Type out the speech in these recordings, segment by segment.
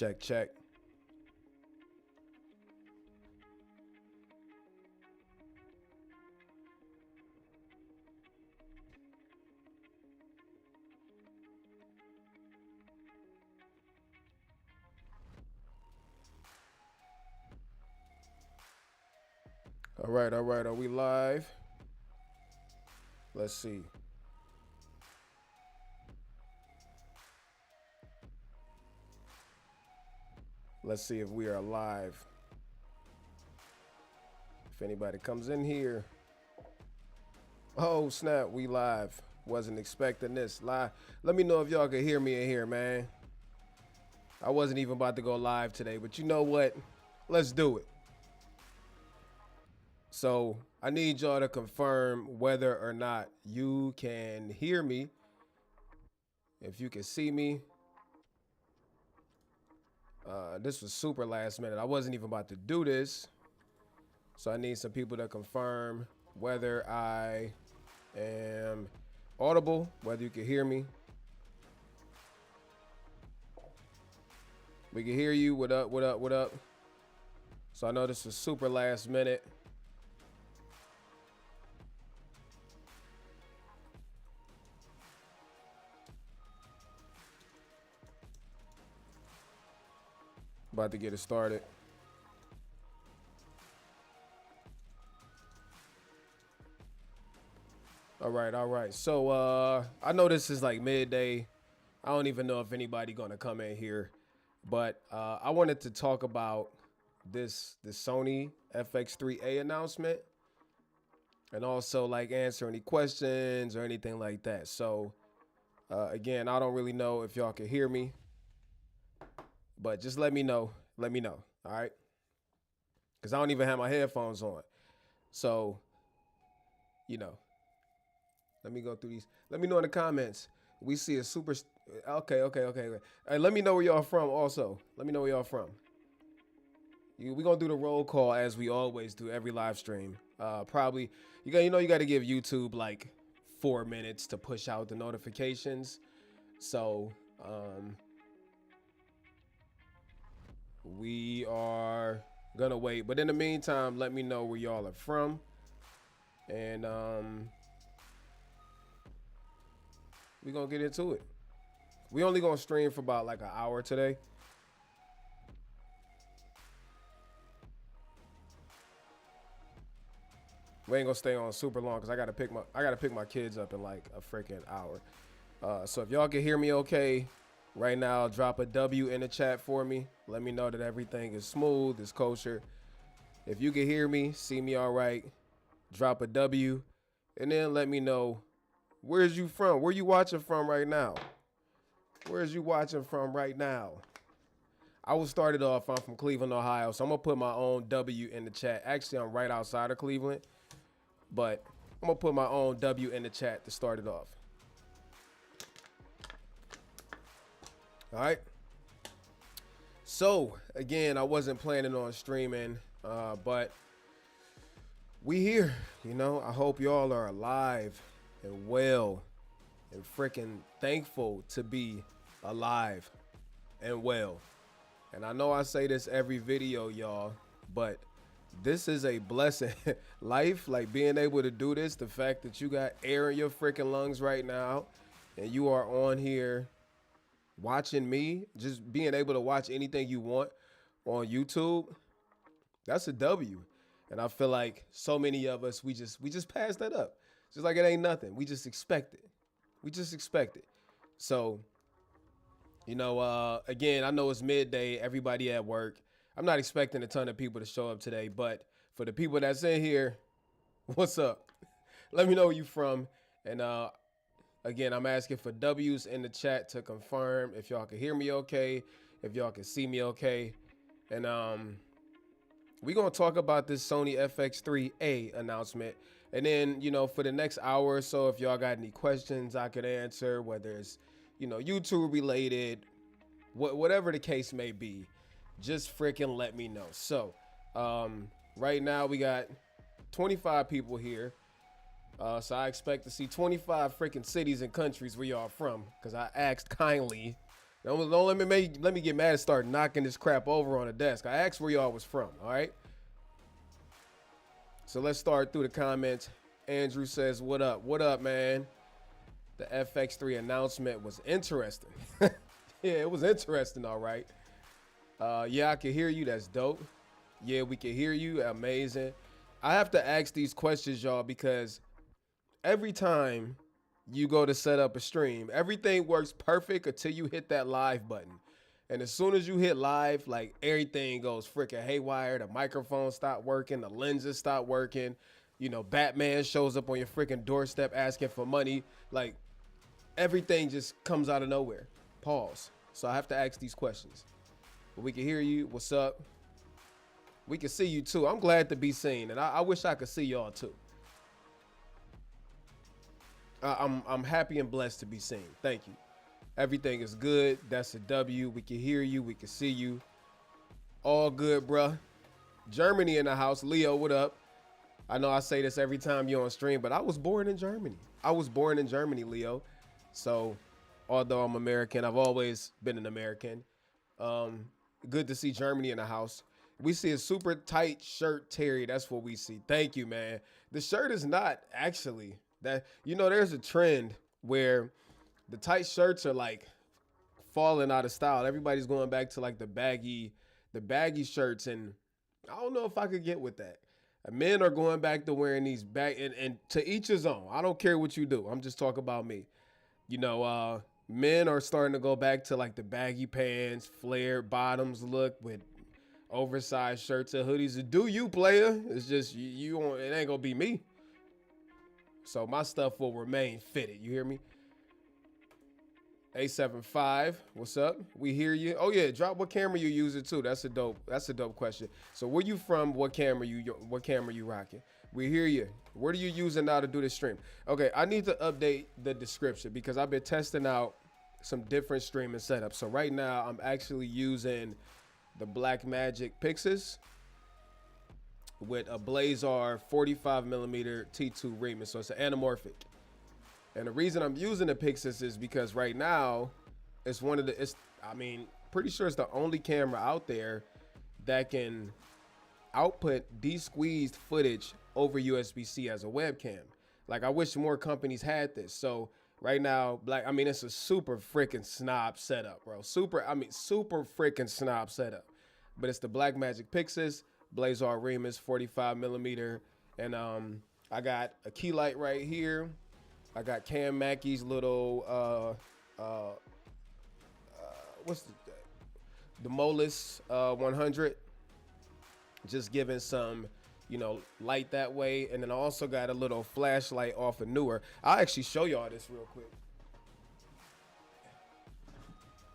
Check, check. All right, are we live? Let's see. Let's see if we are live. If anybody comes in here. Oh, snap, we live. Wasn't expecting this live. Let me know if y'all can hear me in here, man. I wasn't even about to go live today, but you know what? Let's do it. So I need y'all to confirm whether or not you can hear me. If you can see me. This was super last minute. I wasn't even about to do this. So I need some people to confirm whether I am audible, whether you can hear me. We can hear you. What up, what up, what up? So I know this was super last minute. About to get it started. All right. So I know this is like midday. I don't even know if anybody gonna come in here, but I wanted to talk about this Sony FX3A announcement, and also like answer any questions or anything like that. So again, I don't really know if y'all can hear me, but just let me know. Let me know. All right. Because I don't even have my headphones on. So, you know, let me go through these. Let me know in the comments. We see a super. Okay. Hey, let me know where y'all from also. Let me know where y'all from. We're going to do the roll call as we always do every live stream. Probably, you got to give YouTube like 4 minutes to push out the notifications. So, we are gonna wait, but in the meantime, let me know where y'all are from, and we're gonna get into it. We only gonna stream for about like an hour today. We ain't gonna stay on super long because I gotta pick my kids up in like a freaking hour. So if y'all can hear me okay right now, drop a W in the chat for me. Let me know that everything is smooth, is kosher. If you can hear me, see me all right, drop a W, and then let me know where's you from? Where you watching from right now? Where's you watching from right now? I was started off, I'm from Cleveland, Ohio, so I'm gonna put my own W in the chat. Actually, I'm right outside of Cleveland, but I'm gonna put my own W in the chat to start it off. All right. So again, I wasn't planning on streaming, but we here. You know, I hope y'all are alive and well and freaking thankful to be alive and well. And I know I say this every video, y'all, but this is a blessing. Life, like being able to do this, the fact that you got air in your freaking lungs right now and you are on here watching me, just being able to watch anything you want on YouTube, that's a W. And I feel like so many of us, we just pass that up. Just like it ain't nothing. We just expect it. We just expect it. So, you know, again, I know it's midday, everybody at work. I'm not expecting a ton of people to show up today, but for the people that's in here, what's up? Let me know where you from. And again, I'm asking for W's in the chat to confirm if y'all can hear me okay, if y'all can see me okay. And we're going to talk about this Sony FX3A announcement. And then, you know, for the next hour or so, if y'all got any questions I could answer, whether it's, you know, YouTube related, whatever the case may be, just freaking let me know. So right now we got 25 people here. So I expect to see 25 freaking cities and countries where y'all from, because I asked kindly Don't let me get mad and start knocking this crap over on the desk. I asked where y'all was from, all right? So let's start through the comments. Andrew says, what up? What up, man? The FX3 announcement was interesting. Yeah, it was interesting, all right. Yeah, I can hear you. That's dope. Yeah, we can hear you. Amazing. I have to ask these questions, y'all, because every time you go to set up a stream, everything works perfect until you hit that live button. And as soon as you hit live, like everything goes freaking haywire. The microphone stopped working. The lenses stopped working. You know, Batman shows up on your freaking doorstep asking for money. Like everything just comes out of nowhere. Pause. So I have to ask these questions. But we can hear you. What's up? We can see you too. I'm glad to be seen. And I wish I could see y'all too. I'm happy and blessed to be seen. Thank you. Everything is good. That's a W. We can hear you. We can see you. All good, bruh. Germany in the house. Leo, what up? I know I say this every time you're on stream, but I was born in Germany. I was born in Germany, Leo. So, although I'm American, I've always been an American. Good to see Germany in the house. We see a super tight shirt, Terry. That's what we see. Thank you, man. The shirt is not actually that. You know, there's a trend where the tight shirts are like falling out of style. Everybody's going back to like the baggy shirts, and I don't know if I could get with that. Men are going back to wearing these and to each his own. I don't care what you do. I'm just talking about me. You know, men are starting to go back to like the baggy pants, flared bottoms look with oversized shirts and hoodies. Do you, player? It's just you it ain't gonna be me. So my stuff will remain fitted. You hear me? A75, what's up? We hear you. Oh yeah, drop what camera you using too. That's a dope question. So where you from? What camera you rocking? We hear you. What are you using now to do this stream? Okay, I need to update the description because I've been testing out some different streaming setups. So right now I'm actually using the Blackmagic Pixis with a Blazar 45mm T2 Remus. So it's an anamorphic. And the reason I'm using the Pixis is because right now it's pretty sure it's the only camera out there that can output de-squeezed footage over USB-C as a webcam. Like I wish more companies had this. So right now, it's a super freaking snob setup, bro. Super freaking snob setup. But it's the Blackmagic Pixis, Blazar Remus 45mm, and I got a key light right here. I got Cam Mackey's little what's the Molus 100, just giving some, you know, light that way. And then I also got a little flashlight off of Newer. I'll actually show y'all this real quick.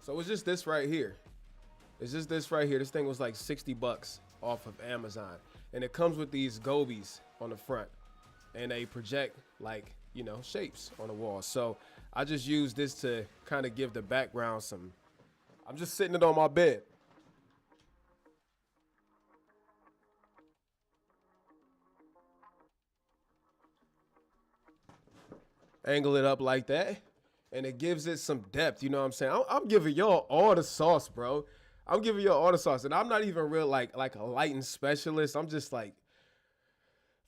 So it's just this right here. It's just this right here. This thing was like 60 bucks off of Amazon, and it comes with these gobies on the front, and they project like, you know, shapes on the wall. So I just use this to kind of give the background some. I'm just sitting it on my bed. Angle it up like that, and it gives it some depth. You know what I'm saying? I'm giving y'all all the sauce, bro. I'm giving y'all all the sauce, and I'm not even real like a lighting specialist. I'm just like,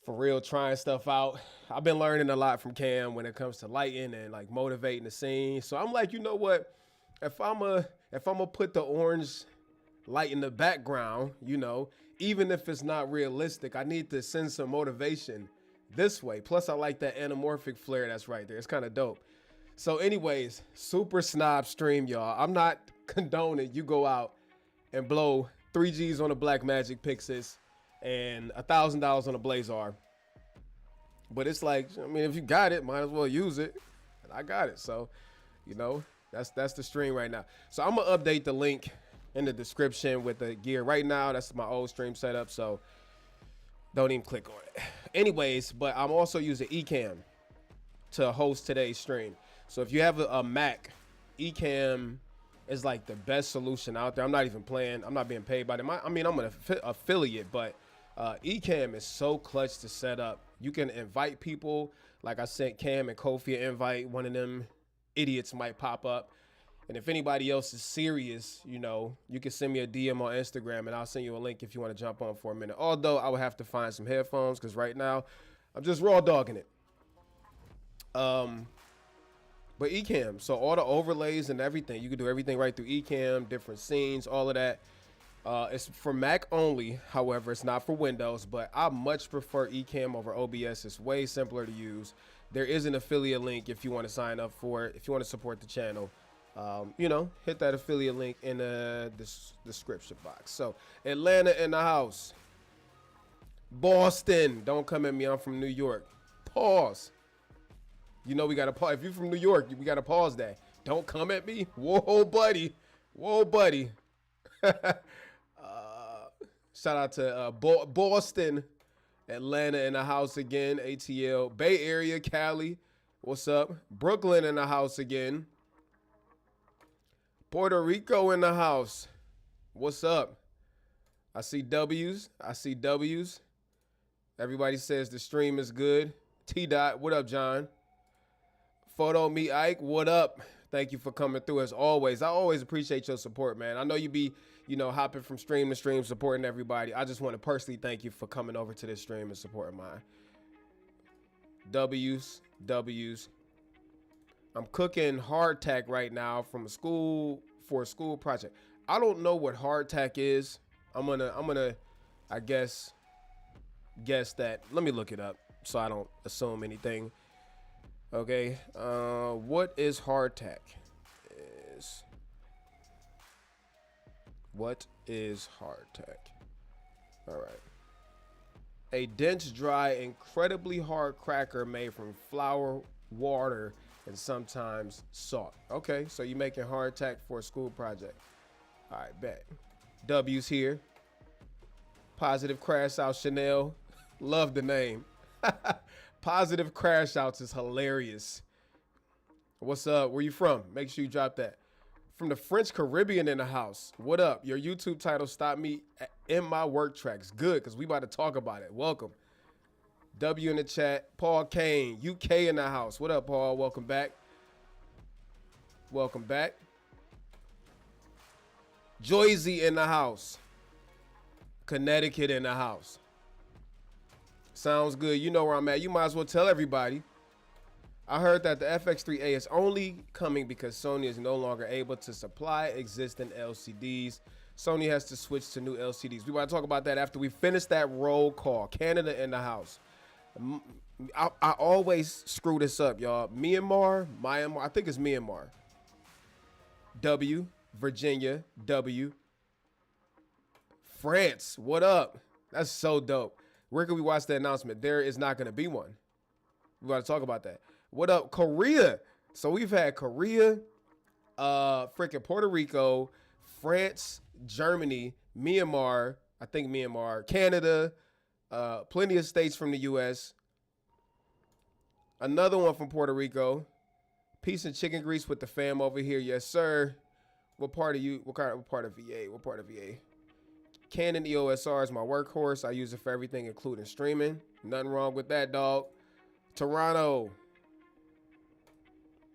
for real, trying stuff out. I've been learning a lot from Cam when it comes to lighting and like motivating the scene. So I'm like, you know what? If I'm a put the orange light in the background, you know, even if it's not realistic, I need to send some motivation this way. Plus, I like that anamorphic flare that's right there. It's kind of dope. So anyways, super snob stream, y'all. I'm not condoning you go out and blow 3 G's on a Blackmagic Pixis and $1,000 on a Blazar. But it's like, I mean, if you got it, might as well use it. And I got it. So, you know, that's the stream right now. So I'm gonna update the link in the description with the gear. Right now, that's my old stream setup, so don't even click on it. Anyways, but I'm also using ECAMM to host today's stream. So if you have a Mac, ECAMM is like the best solution out there. I'm not even playing. I'm not being paid by them. I'm an affiliate, but ECAMM is so clutch to set up. You can invite people. Like I sent Cam and Kofi an invite. One of them idiots might pop up. And if anybody else is serious, you know, you can send me a DM on Instagram and I'll send you a link if you want to jump on for a minute. Although I would have to find some headphones because right now I'm just raw dogging it. But ECAMM, so all the overlays and everything, you can do everything right through ECAMM, different scenes, all of that. It's for Mac only, however, it's not for Windows, but I much prefer ECAMM over OBS. It's way simpler to use. There is an affiliate link if you want to sign up for it, if you want to support the channel. You know, hit that affiliate link in the description box. So, Atlanta in the house. Boston, don't come at me, I'm from New York. Pause. You know we got to pause. If you're from New York, we got to pause that. Don't come at me. Whoa, buddy. Whoa, buddy. Shout out to Boston, Atlanta in the house again. ATL. Bay Area, Cali. What's up? Brooklyn in the house again. Puerto Rico in the house. What's up? I see W's. I see W's. Everybody says the stream is good. T-Dot, what up, John? Photo Me Ike, what up? Thank you for coming through as always. I always appreciate your support, man. I know you be, you know, hopping from stream to stream, supporting everybody. I just want to personally thank you for coming over to this stream and supporting mine. W's. I'm cooking hardtack right now for a school project. I don't know what hardtack is. I'm gonna I guess that. Let me look it up so I don't assume anything. Okay. What is hardtack? What is hardtack? All right. A dense, dry, incredibly hard cracker made from flour, water, and sometimes salt. Okay, so you're making hardtack for a school project. All right, bet. W's here. Positive Crash Out Chanel. Love the name. Positive Crash Outs is hilarious. What's up? Where you from? Make sure you drop that. From the French Caribbean in the house. What up? Your YouTube title stopped me in my work tracks. Good, because we about to talk about it. Welcome. W in the chat. Paul Kane, UK in the house. What up, Paul? Welcome back. Welcome back. Joyzy in the house. Connecticut in the house. Sounds good. You know where I'm at. You might as well tell everybody. I heard that the FX3A is only coming because Sony is no longer able to supply existing LCDs. Sony has to switch to new LCDs. We want to talk about that after we finish that roll call. Canada in the house. I always screw this up, y'all. Myanmar, I think it's Myanmar. W, Virginia, W. France, what up? That's so dope. Where can we watch the announcement? There is not going to be one. We got to talk about that. What up, Korea? So we've had Korea, freaking Puerto Rico, France, Germany, Myanmar, I think Myanmar, Canada, plenty of states from the U.S. Another one from Puerto Rico. Peace and chicken grease with the fam over here. Yes, sir. What part of you? What part of VA? What part of VA? Canon EOS R is my workhorse. I use it for everything, including streaming. Nothing wrong with that, dog. Toronto.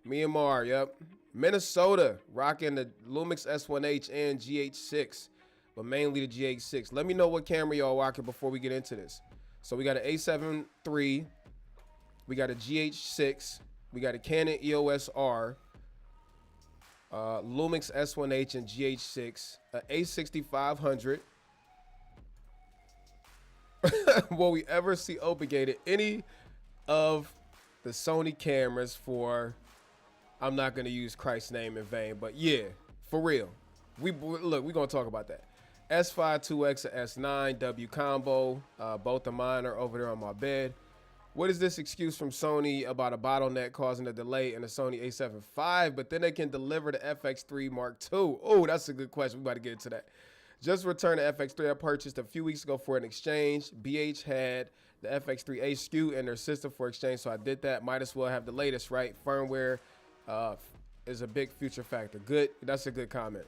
Myanmar, yep. Minnesota, rocking the Lumix S1H and GH6, but mainly the GH6. Let me know what camera y'all rocking before we get into this. So we got an A7 III, we got a GH6, we got a Canon EOS R, Lumix S1H and GH6, an A6500. Will we ever see obligated any of the Sony cameras for, I'm not going to use Christ's name in vain, but yeah, for real. We're going to talk about that. S5 2X and S9 W combo. Both of mine are over there on my bed. What is this excuse from Sony about a bottleneck causing a delay in the Sony A7 IV, but then they can deliver the FX3 Mark II? Oh, that's a good question. We about to get into that. Just returned the FX3 I purchased a few weeks ago for an exchange. BH had the FX3A SKU in their system for exchange, so I did that. Might as well have the latest, right? Firmware is a big future factor. Good. That's a good comment.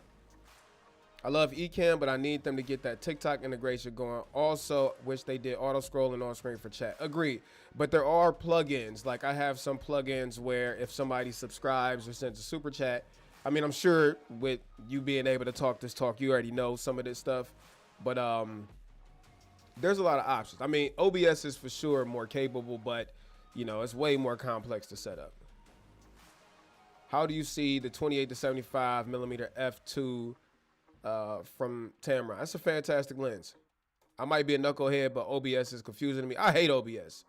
I love ECAMM, but I need them to get that TikTok integration going. Also, wish they did auto scrolling on screen for chat. Agreed. But there are plugins. Like I have some plugins where if somebody subscribes or sends a super chat, I mean, I'm sure with you being able to talk this talk, you already know some of this stuff, but there's a lot of options. I mean, OBS is for sure more capable, but you know, it's way more complex to set up. How do you see the 28 to 75 millimeter f2 from Tamron? That's a fantastic lens. I might be a knucklehead, but OBS is confusing me. I hate OBS.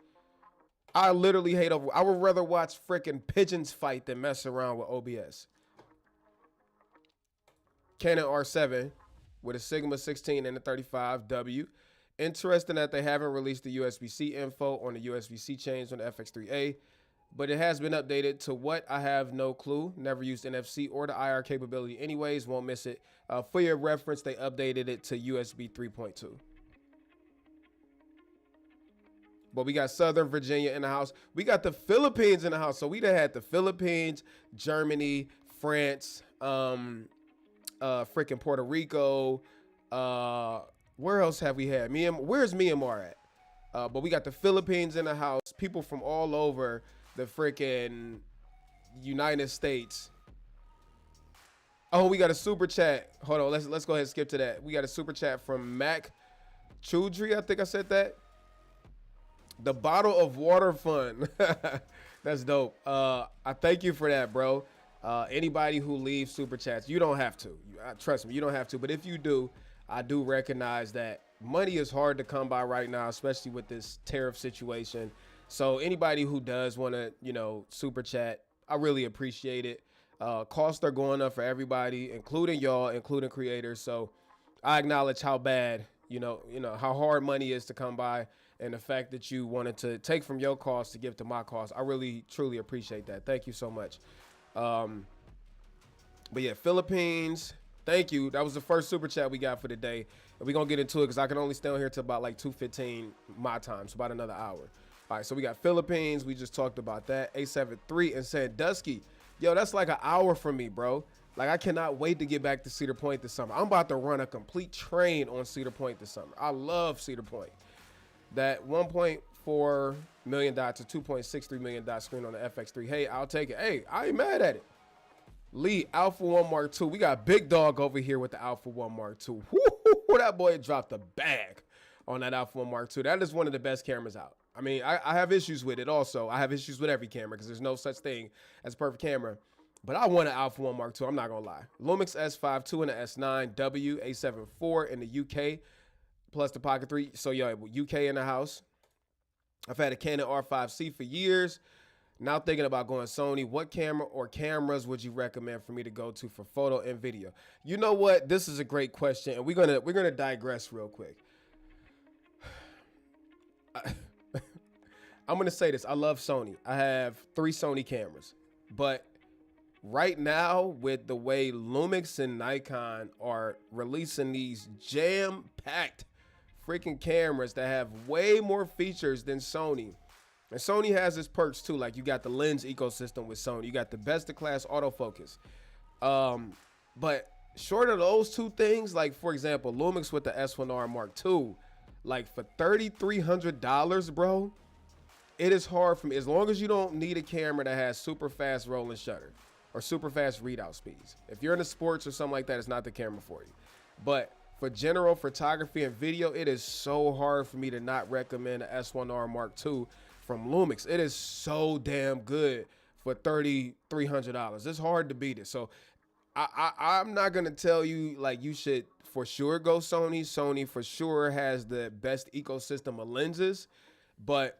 I literally hate OBS. I would rather watch freaking pigeons fight than mess around with OBS. Canon R7 with a Sigma 16 and a 35W. Interesting that they haven't released the USB-C info on the USB-C change on the FX3A, but it has been updated to what? I have no clue. Never used NFC or the IR capability anyways. Won't miss it. For your reference, they updated it to USB 3.2. But we got Southern Virginia in the house. We got the Philippines in the house. So we done had the Philippines, Germany, France, freaking Puerto Rico. Where else have we had? Where's Myanmar at? But we got the Philippines in the house. People from all over the freaking United States. Oh, we got a super chat. Hold on, let's go ahead and skip to that. We got a super chat from Mac Chudri. I think I said that. The bottle of water fund. That's dope. I thank you for that, bro. Anybody who leaves super chats, you don't have to. Trust me, you don't have to. But if you do, I do recognize that money is hard to come by right now, especially with this tariff situation. So anybody who does want to, you know, super chat, I really appreciate it. Costs are going up for everybody, including y'all, including creators. So I acknowledge how bad, you know, how hard money is to come by, and the fact that you wanted to take from your cost to give to my cost. I really, truly appreciate that. Thank you so much. But yeah, Philippines, thank you. That was the first super chat we got for the day. And we're going to get into it because I can only stay on here till about like 2:15 my time, so about another hour. All right, so we got Philippines. We just talked about that. A73 and Sandusky. Yo, that's like an hour from me, bro. Like, I cannot wait to get back to Cedar Point this summer. I'm about to run a complete train on Cedar Point this summer. I love Cedar Point. That 1.4 million dot to 2.63 million dot screen on the FX3. Hey, I'll take it. Hey, I ain't mad at it. Lee, Alpha 1 Mark II. We got Big Dog over here with the Alpha 1 Mark II. Woo, that boy dropped a bag on that Alpha 1 Mark II. That is one of the best cameras out. I mean, I have issues with it also. I have issues with every camera because there's no such thing as a perfect camera. But I want an Alpha 1 Mark II. I'm not going to lie. Lumix S5 II and the S9W, A7 IV in the UK, plus the Pocket 3. So, yo, UK in the house. I've had a Canon R5C for years. Now thinking about going Sony. What camera or cameras would you recommend for me to go to for photo and video? You know what? This is a great question, and we're gonna digress real quick. I'm gonna say this. I love Sony. I have 3 Sony cameras, but right now, with the way Lumix and Nikon are releasing these jam-packed freaking cameras that have way more features than Sony. And Sony has its perks too. Like, you got the lens ecosystem with Sony. You got the best-in-class autofocus. But short of those 2 things, like, for example, Lumix with the S1R Mark II, like, for $3,300, bro, it is hard for me. As long as you don't need a camera that has super fast rolling shutter or super fast readout speeds. If you're into sports or something like that, it's not the camera for you. But for general photography and video, it is so hard for me to not recommend the S1R Mark II from Lumix. It is so damn good for $3,300. It's hard to beat it. So I'm not going to tell you, like, you should for sure go Sony. Sony for sure has the best ecosystem of lenses. But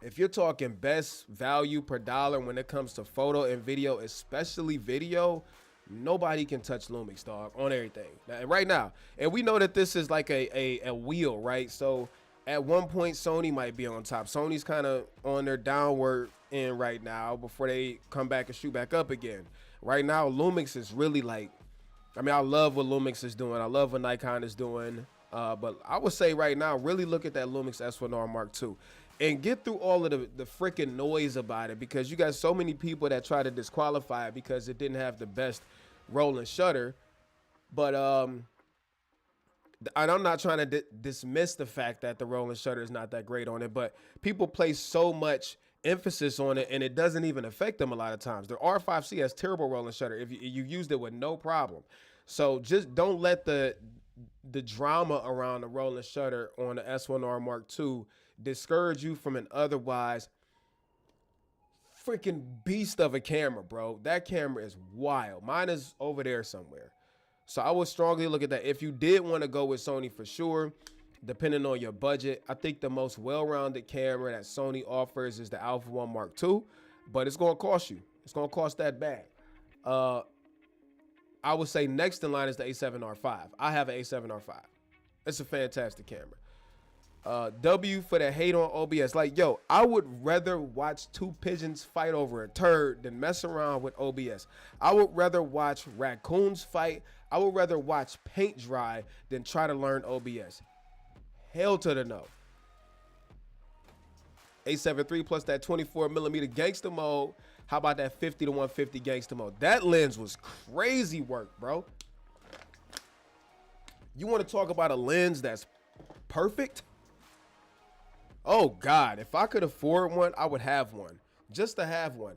if you're talking best value per dollar when it comes to photo and video, especially video, nobody can touch Lumix, dog, on everything. Now, right now. And we know that this is like a wheel, right? So at one point, Sony might be on top. Sony's kind of on their downward end right now before they come back and shoot back up again. Right now, Lumix is really like, I mean, I love what Lumix is doing. I love what Nikon is doing. But I would say right now, really look at that Lumix S1R Mark II. And get through all of the freaking noise about it, because you got so many people that try to disqualify it because it didn't have the best rolling shutter. But and I'm not trying to dismiss the fact that the rolling shutter is not that great on it, but people place so much emphasis on it, and it doesn't even affect them a lot of times. Their R5C has terrible rolling shutter if you used it with no problem. So just don't let the drama around the rolling shutter on the S1R Mark II discourage you from an otherwise freaking beast of a camera, bro. That camera is wild. Mine is over there somewhere. So I would strongly look at that. If you did want to go with Sony for sure, depending on your budget, I think the most well-rounded camera that Sony offers is the Alpha 1 Mark II, but it's going to cost you. It's going to cost that bag. I would say next in line is the A7R5. I have an A7R5. It's a fantastic camera. W for the hate on OBS. Like, yo, I would rather watch two pigeons fight over a turd than mess around with OBS. I would rather watch raccoons fight. I would rather watch paint dry than try to learn OBS. Hell to the no. A7 III plus that 24mm gangster mode. How about that 50 to 150 gangster mode? That lens was crazy work, bro. You want to talk about a lens that's perfect? Oh God, if I could afford one, I would have one. Just to have one.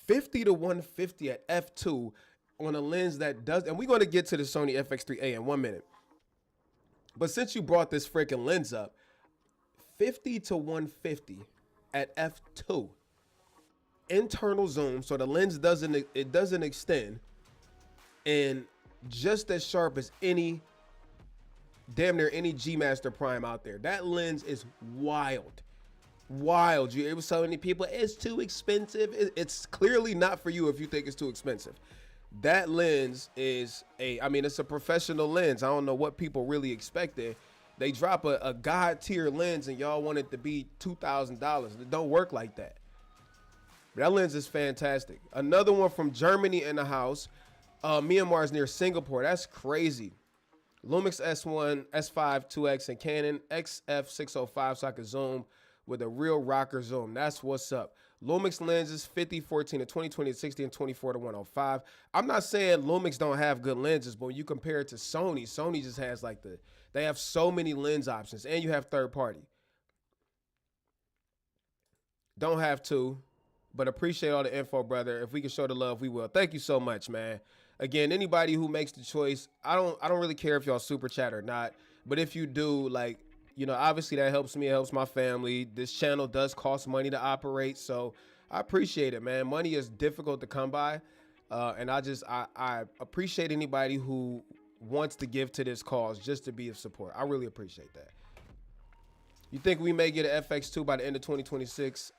50 to 150 at f2 on a lens that does, and we're going to get to the Sony FX3A in 1 minute. But since you brought this freaking lens up, 50 to 150 at f2. Internal zoom, so the lens doesn't extend, and just as sharp as any, damn near any G Master Prime out there. That lens is wild. It was so many people, it's too expensive. It's clearly not for you if you think it's too expensive. That lens is it's a professional lens. I don't know what people really expected. They drop a god tier lens and y'all want it to be $2,000. It don't work like that. That lens is fantastic. Another one from Germany in the house. Myanmar is near Singapore. That's crazy. Lumix S1, S5, 2X, and Canon XF605 so I can zoom with a real rocker zoom. That's what's up. Lumix lenses 50, 14 to 20, 20 to 60, and 24 to 105. I'm not saying Lumix don't have good lenses, but when you compare it to Sony, Sony just has they have so many lens options, and you have third party. Don't have to. But appreciate all the info, brother. If we can show the love, we will. Thank you so much, man. Again, anybody who makes the choice, I don't really care if y'all super chat or not. But if you do, obviously that helps me, it helps my family. This channel does cost money to operate, so I appreciate it, man. Money is difficult to come by, and I appreciate anybody who wants to give to this cause just to be of support. I really appreciate that. You think we may get an FX2 by the end of 2026?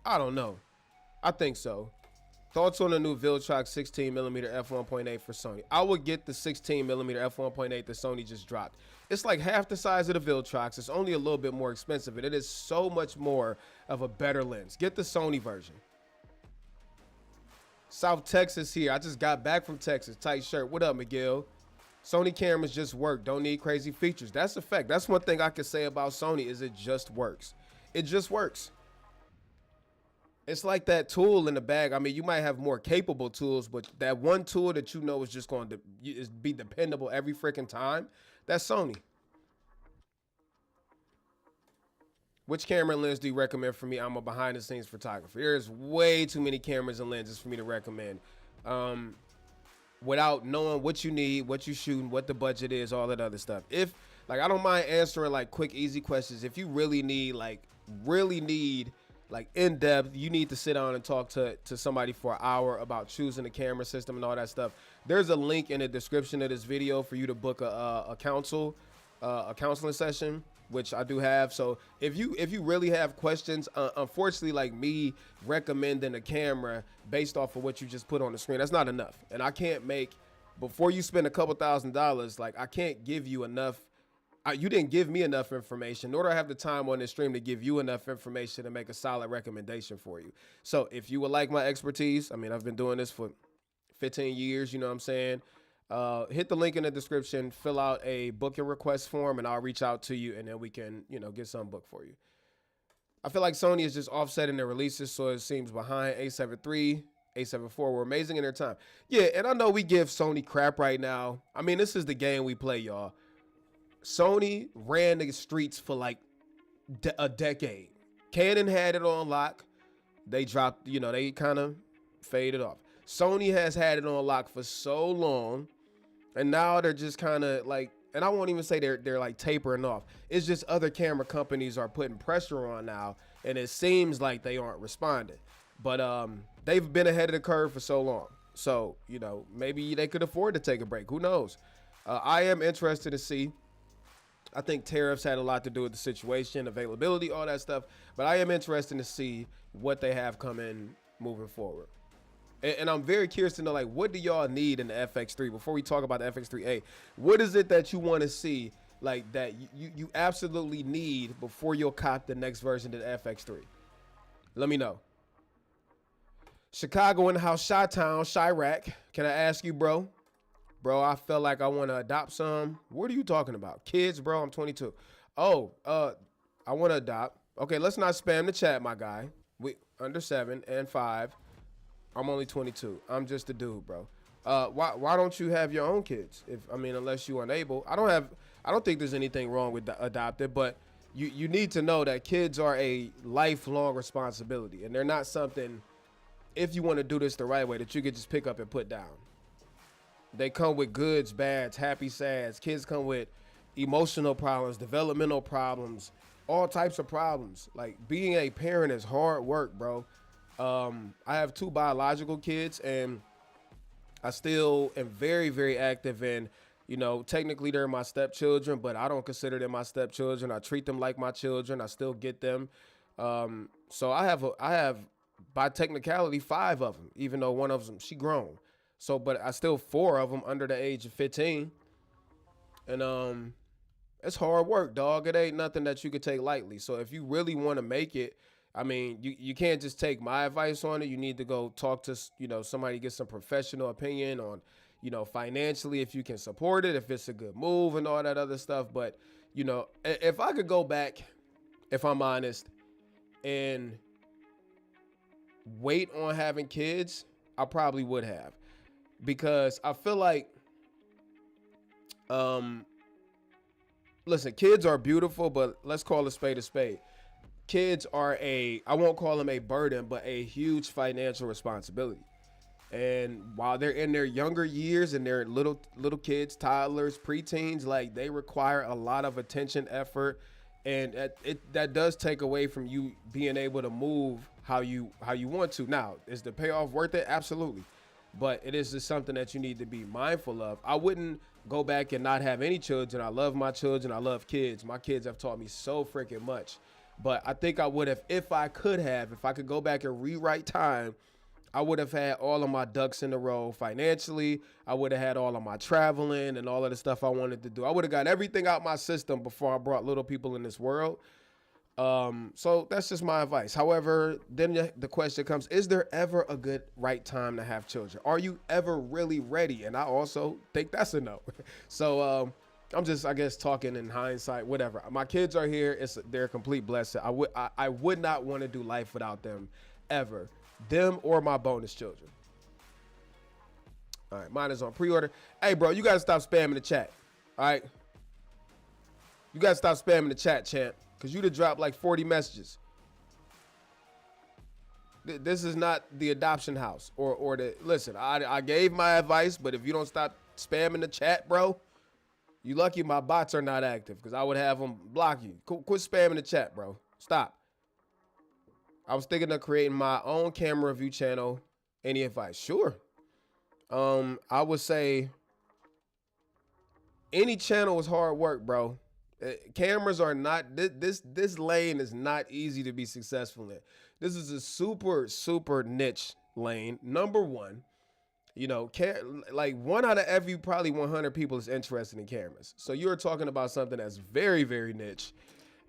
I don't know. I think so. Thoughts on the new Viltrox 16mm f1.8 for Sony? I would get the 16mm f1.8 that Sony just dropped. It's like half the size of the Viltrox. It's only a little bit more expensive, and it is so much more of a better lens. Get the Sony version. South Texas here. I just got back from Texas. Tight shirt. What up, Miguel? Sony cameras just work. Don't need crazy features. That's a fact. That's one thing I can say about Sony is it just works. It just works. It's like that tool in the bag. I mean, you might have more capable tools, but that one tool that you know is just going to be dependable every freaking time, that's Sony. Which camera lens do you recommend for me? I'm a behind-the-scenes photographer. There's way too many cameras and lenses for me to recommend. Without knowing what you need, what you're shooting, what the budget is, all that other stuff. I don't mind answering quick, easy questions. If you really need in depth, you need to sit down and talk to somebody for an hour about choosing the camera system and all that stuff. There's a link in the description of this video for you to book a counseling session, which I do have. So if you really have questions, unfortunately, me recommending a camera based off of what you just put on the screen, that's not enough. And I can't before you spend a couple $1,000s, I can't give you enough. You didn't give me enough information, nor do I have the time on this stream to give you enough information to make a solid recommendation for you. So if you would like my expertise, I've been doing this for 15 years, you know what I'm saying? Hit the link in the description, fill out a booking request form, and I'll reach out to you, and then we can, get some booked for you. I feel like Sony is just offsetting their releases, so it seems behind. A7 III, A7 IV were amazing in their time. Yeah, and I know we give Sony crap right now. This is the game we play, y'all. Sony ran the streets for a decade. Canon had it on lock. They dropped, you know, they kind of faded off. Sony has had it on lock for so long, and now they're just kind of like, and I won't even say they're like tapering off. It's just other camera companies are putting pressure on now, and it seems like they aren't responding. But they've been ahead of the curve for so long. So, you know, maybe they could afford to take a break. Who knows? I am interested to see. I think tariffs had a lot to do with the situation, availability, all that stuff. But I am interested to see what they have coming moving forward. And I'm very curious to know, like, what do y'all need in the FX3? Before we talk about the FX3A, what is it that you want to see, like, that you absolutely need before you'll cop the next version of the FX3? Let me know. Chicago in the house, Chi-Town, Chirac. Can I ask you, bro? Bro, I felt like I want to adopt some. What are you talking about? Kids, bro, I'm 22. Oh, I want to adopt. Okay, let's not spam the chat, my guy. We under 7 and 5. I'm only 22. I'm just a dude, bro. Why don't you have your own kids? Unless you're unable. I don't think there's anything wrong with adopted, but you need to know that kids are a lifelong responsibility, and they're not something, if you want to do this the right way, that you could just pick up and put down. They come with goods, bads, happy, sads. Kids come with emotional problems, developmental problems, all types of problems. Like, being a parent is hard work, bro. I have 2 biological kids, and I still am very, very active in, you know, technically they're my stepchildren, but I don't consider them my stepchildren. I treat them like my children. I still get them. So I have by technicality 5 of them, even though one of them, she grown. So, but I still 4 of them under the age of 15. And it's hard work, dog. It ain't nothing that you could take lightly. So if you really want to make it, I mean, you can't just take my advice on it. You need to go talk to, you know, somebody, get some professional opinion on, you know, financially, if you can support it, if it's a good move and all that other stuff. But, you know, if I could go back, if I'm honest, and wait on having kids, I probably would have. Because I feel like, listen, kids are beautiful, but let's call a spade a spade. Kids are I won't call them a burden, but a huge financial responsibility. And while they're in their younger years and they're little kids, toddlers, preteens, like, they require a lot of attention, effort, and that does take away from you being able to move how you want to. Now, is the payoff worth it? Absolutely. But it is just something that you need to be mindful of. I wouldn't go back and not have any children. I love my children. I love kids. My kids have taught me so freaking much. But I think I would have, if I could go back and rewrite time, I would have had all of my ducks in a row financially. I would have had all of my traveling and all of the stuff I wanted to do. I would have got everything out my system before I brought little people in this world. So that's just my advice. However, then the question comes, is there ever a good right time to have children? Are you ever really ready? And I also think that's a no. So I'm just, I guess, talking in hindsight, whatever. My kids are here. They're a complete blessing. I would not want to do life without them ever. Them or my bonus children. All right, mine is on pre-order. Hey, bro, you got to stop spamming the chat. All right? You got to stop spamming the chat, champ, because you'd have dropped like 40 messages. This is not the adoption house or the, listen, I gave my advice, but if you don't stop spamming the chat, bro, you lucky my bots are not active, because I would have them block you. Quit spamming the chat, bro. Stop. I was thinking of creating my own camera review channel. Any advice? Sure. I would say any channel is hard work, bro. Cameras are not, this lane is not easy to be successful in. This is a super niche lane. Number one, you know, like 1 out of every probably 100 people is interested in cameras. So you're talking about something that's very, very niche.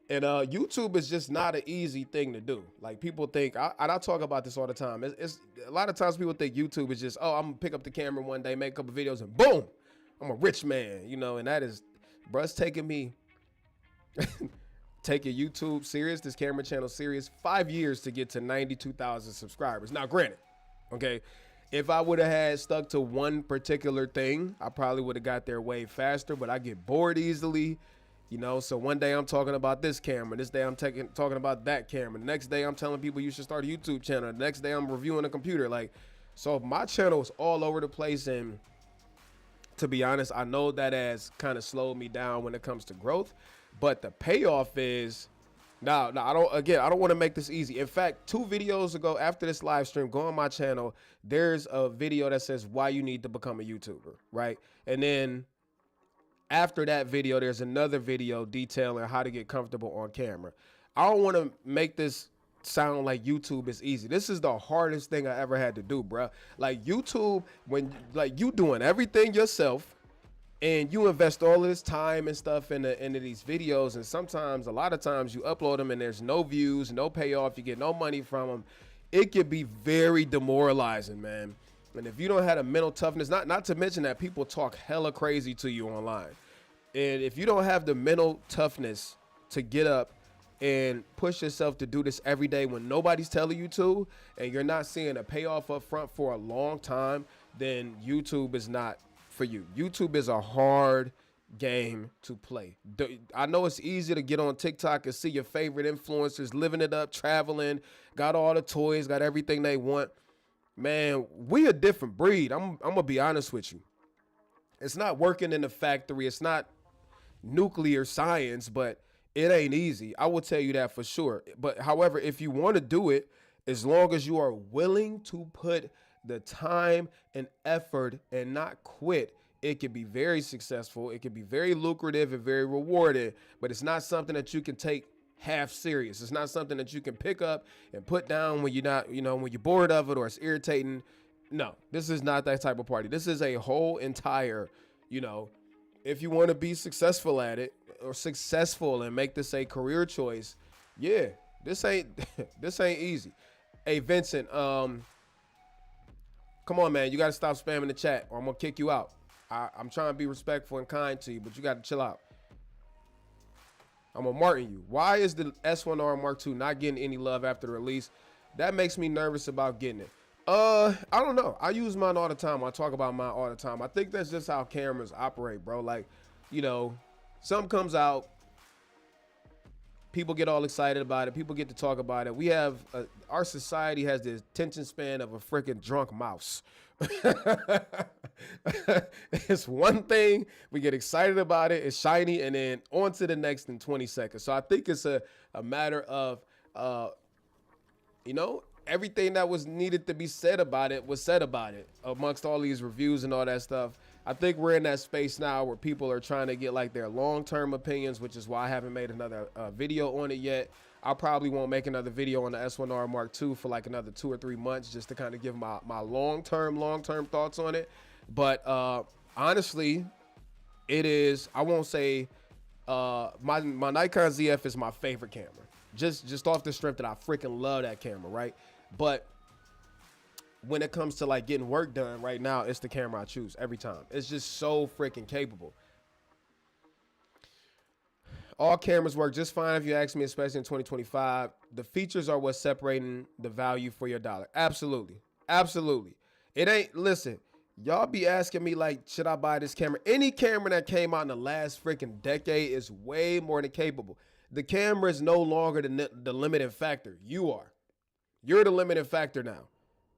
And YouTube is just not an easy thing to do. Like, people think, I talk about this all the time. It's a lot of times people think YouTube is just, oh, I'm gonna pick up the camera one day, make a couple videos, and boom, I'm a rich man, you know. And that is, bro, it's taking me taking YouTube serious, this camera channel serious, 5 years to get to 92,000 subscribers. Now, granted, okay, if I would have had stuck to one particular thing, I probably would have got there way faster. But I get bored easily. You know, so one day I'm talking about this camera, this day I'm talking about that camera. The next day I'm telling people you should start a YouTube channel. The next day I'm reviewing a computer. Like, so my channel is all over the place, and to be honest, I know that has kind of slowed me down when it comes to growth, but the payoff is now I don't want to make this easy. In fact, 2 videos ago after this live stream, go on my channel, there's a video that says why you need to become a YouTuber, right? And then after that video, there's another video detailing how to get comfortable on camera. I don't want to make this sound like YouTube is easy. This is the hardest thing I ever had to do, bro. Like YouTube, when like you doing everything yourself and you invest all of this time and stuff into these videos, and sometimes, a lot of times, you upload them and there's no views, no payoff, you get no money from them. It could be very demoralizing, man. And if you don't have a mental toughness, not to mention that people talk hella crazy to you online. And if you don't have the mental toughness to get up and push yourself to do this every day when nobody's telling you to, and you're not seeing a payoff up front for a long time, then YouTube is not for you. YouTube is a hard game to play. I know it's easy to get on TikTok and see your favorite influencers living it up, traveling, got all the toys, got everything they want. Man, we a different breed. I'm gonna be honest with you. It's not working in the factory. It's not nuclear science, but it ain't easy. I will tell you that for sure. But however, if you want to do it, as long as you are willing to put the time and effort and not quit, it can be very successful. It can be very lucrative and very rewarding, but it's not something that you can take half serious. It's not something that you can pick up and put down when you're not, when you're bored of it or it's irritating. No, this is not that type of party. This is a whole entire, if you want to be successful at it or successful and make this a career choice, yeah, this ain't easy. Hey, Vincent, come on, man, you got to stop spamming the chat or I'm going to kick you out. I'm trying to be respectful and kind to you, but you got to chill out. I'm gonna Martin you. Why is the S1R Mark II not getting any love after the release? That makes me nervous about getting it. I don't know. I use mine all the time. I talk about mine all the time. I think that's just how cameras operate, bro. Like, something comes out, people get all excited about it. People get to talk about it. We have our society has the attention span of a freaking drunk mouse. It's one thing, we get excited about it, it's shiny, and then on to the next in 20 seconds. So I think it's a matter of everything that was needed to be said about it was said about it amongst all these reviews and all that stuff. I think we're in that space now where people are trying to get like their long-term opinions, which is why I haven't made another video on it yet. I probably won't make another video on the S1R Mark II for like another 2 or 3 months just to kind of give my long-term thoughts on it. But honestly, it is, I won't say my Nikon ZF is my favorite camera. Just off the strength that I freaking love that camera, right? But when it comes to like getting work done right now, it's the camera I choose every time. It's just so freaking capable. All cameras work just fine if you ask me, especially in 2025. The features are what's separating the value for your dollar. Absolutely. Absolutely. It ain't, listen, y'all be asking me like, should I buy this camera? Any camera that came out in the last freaking decade is way more than capable. The camera is no longer the limiting factor. You are. You're the limiting factor now.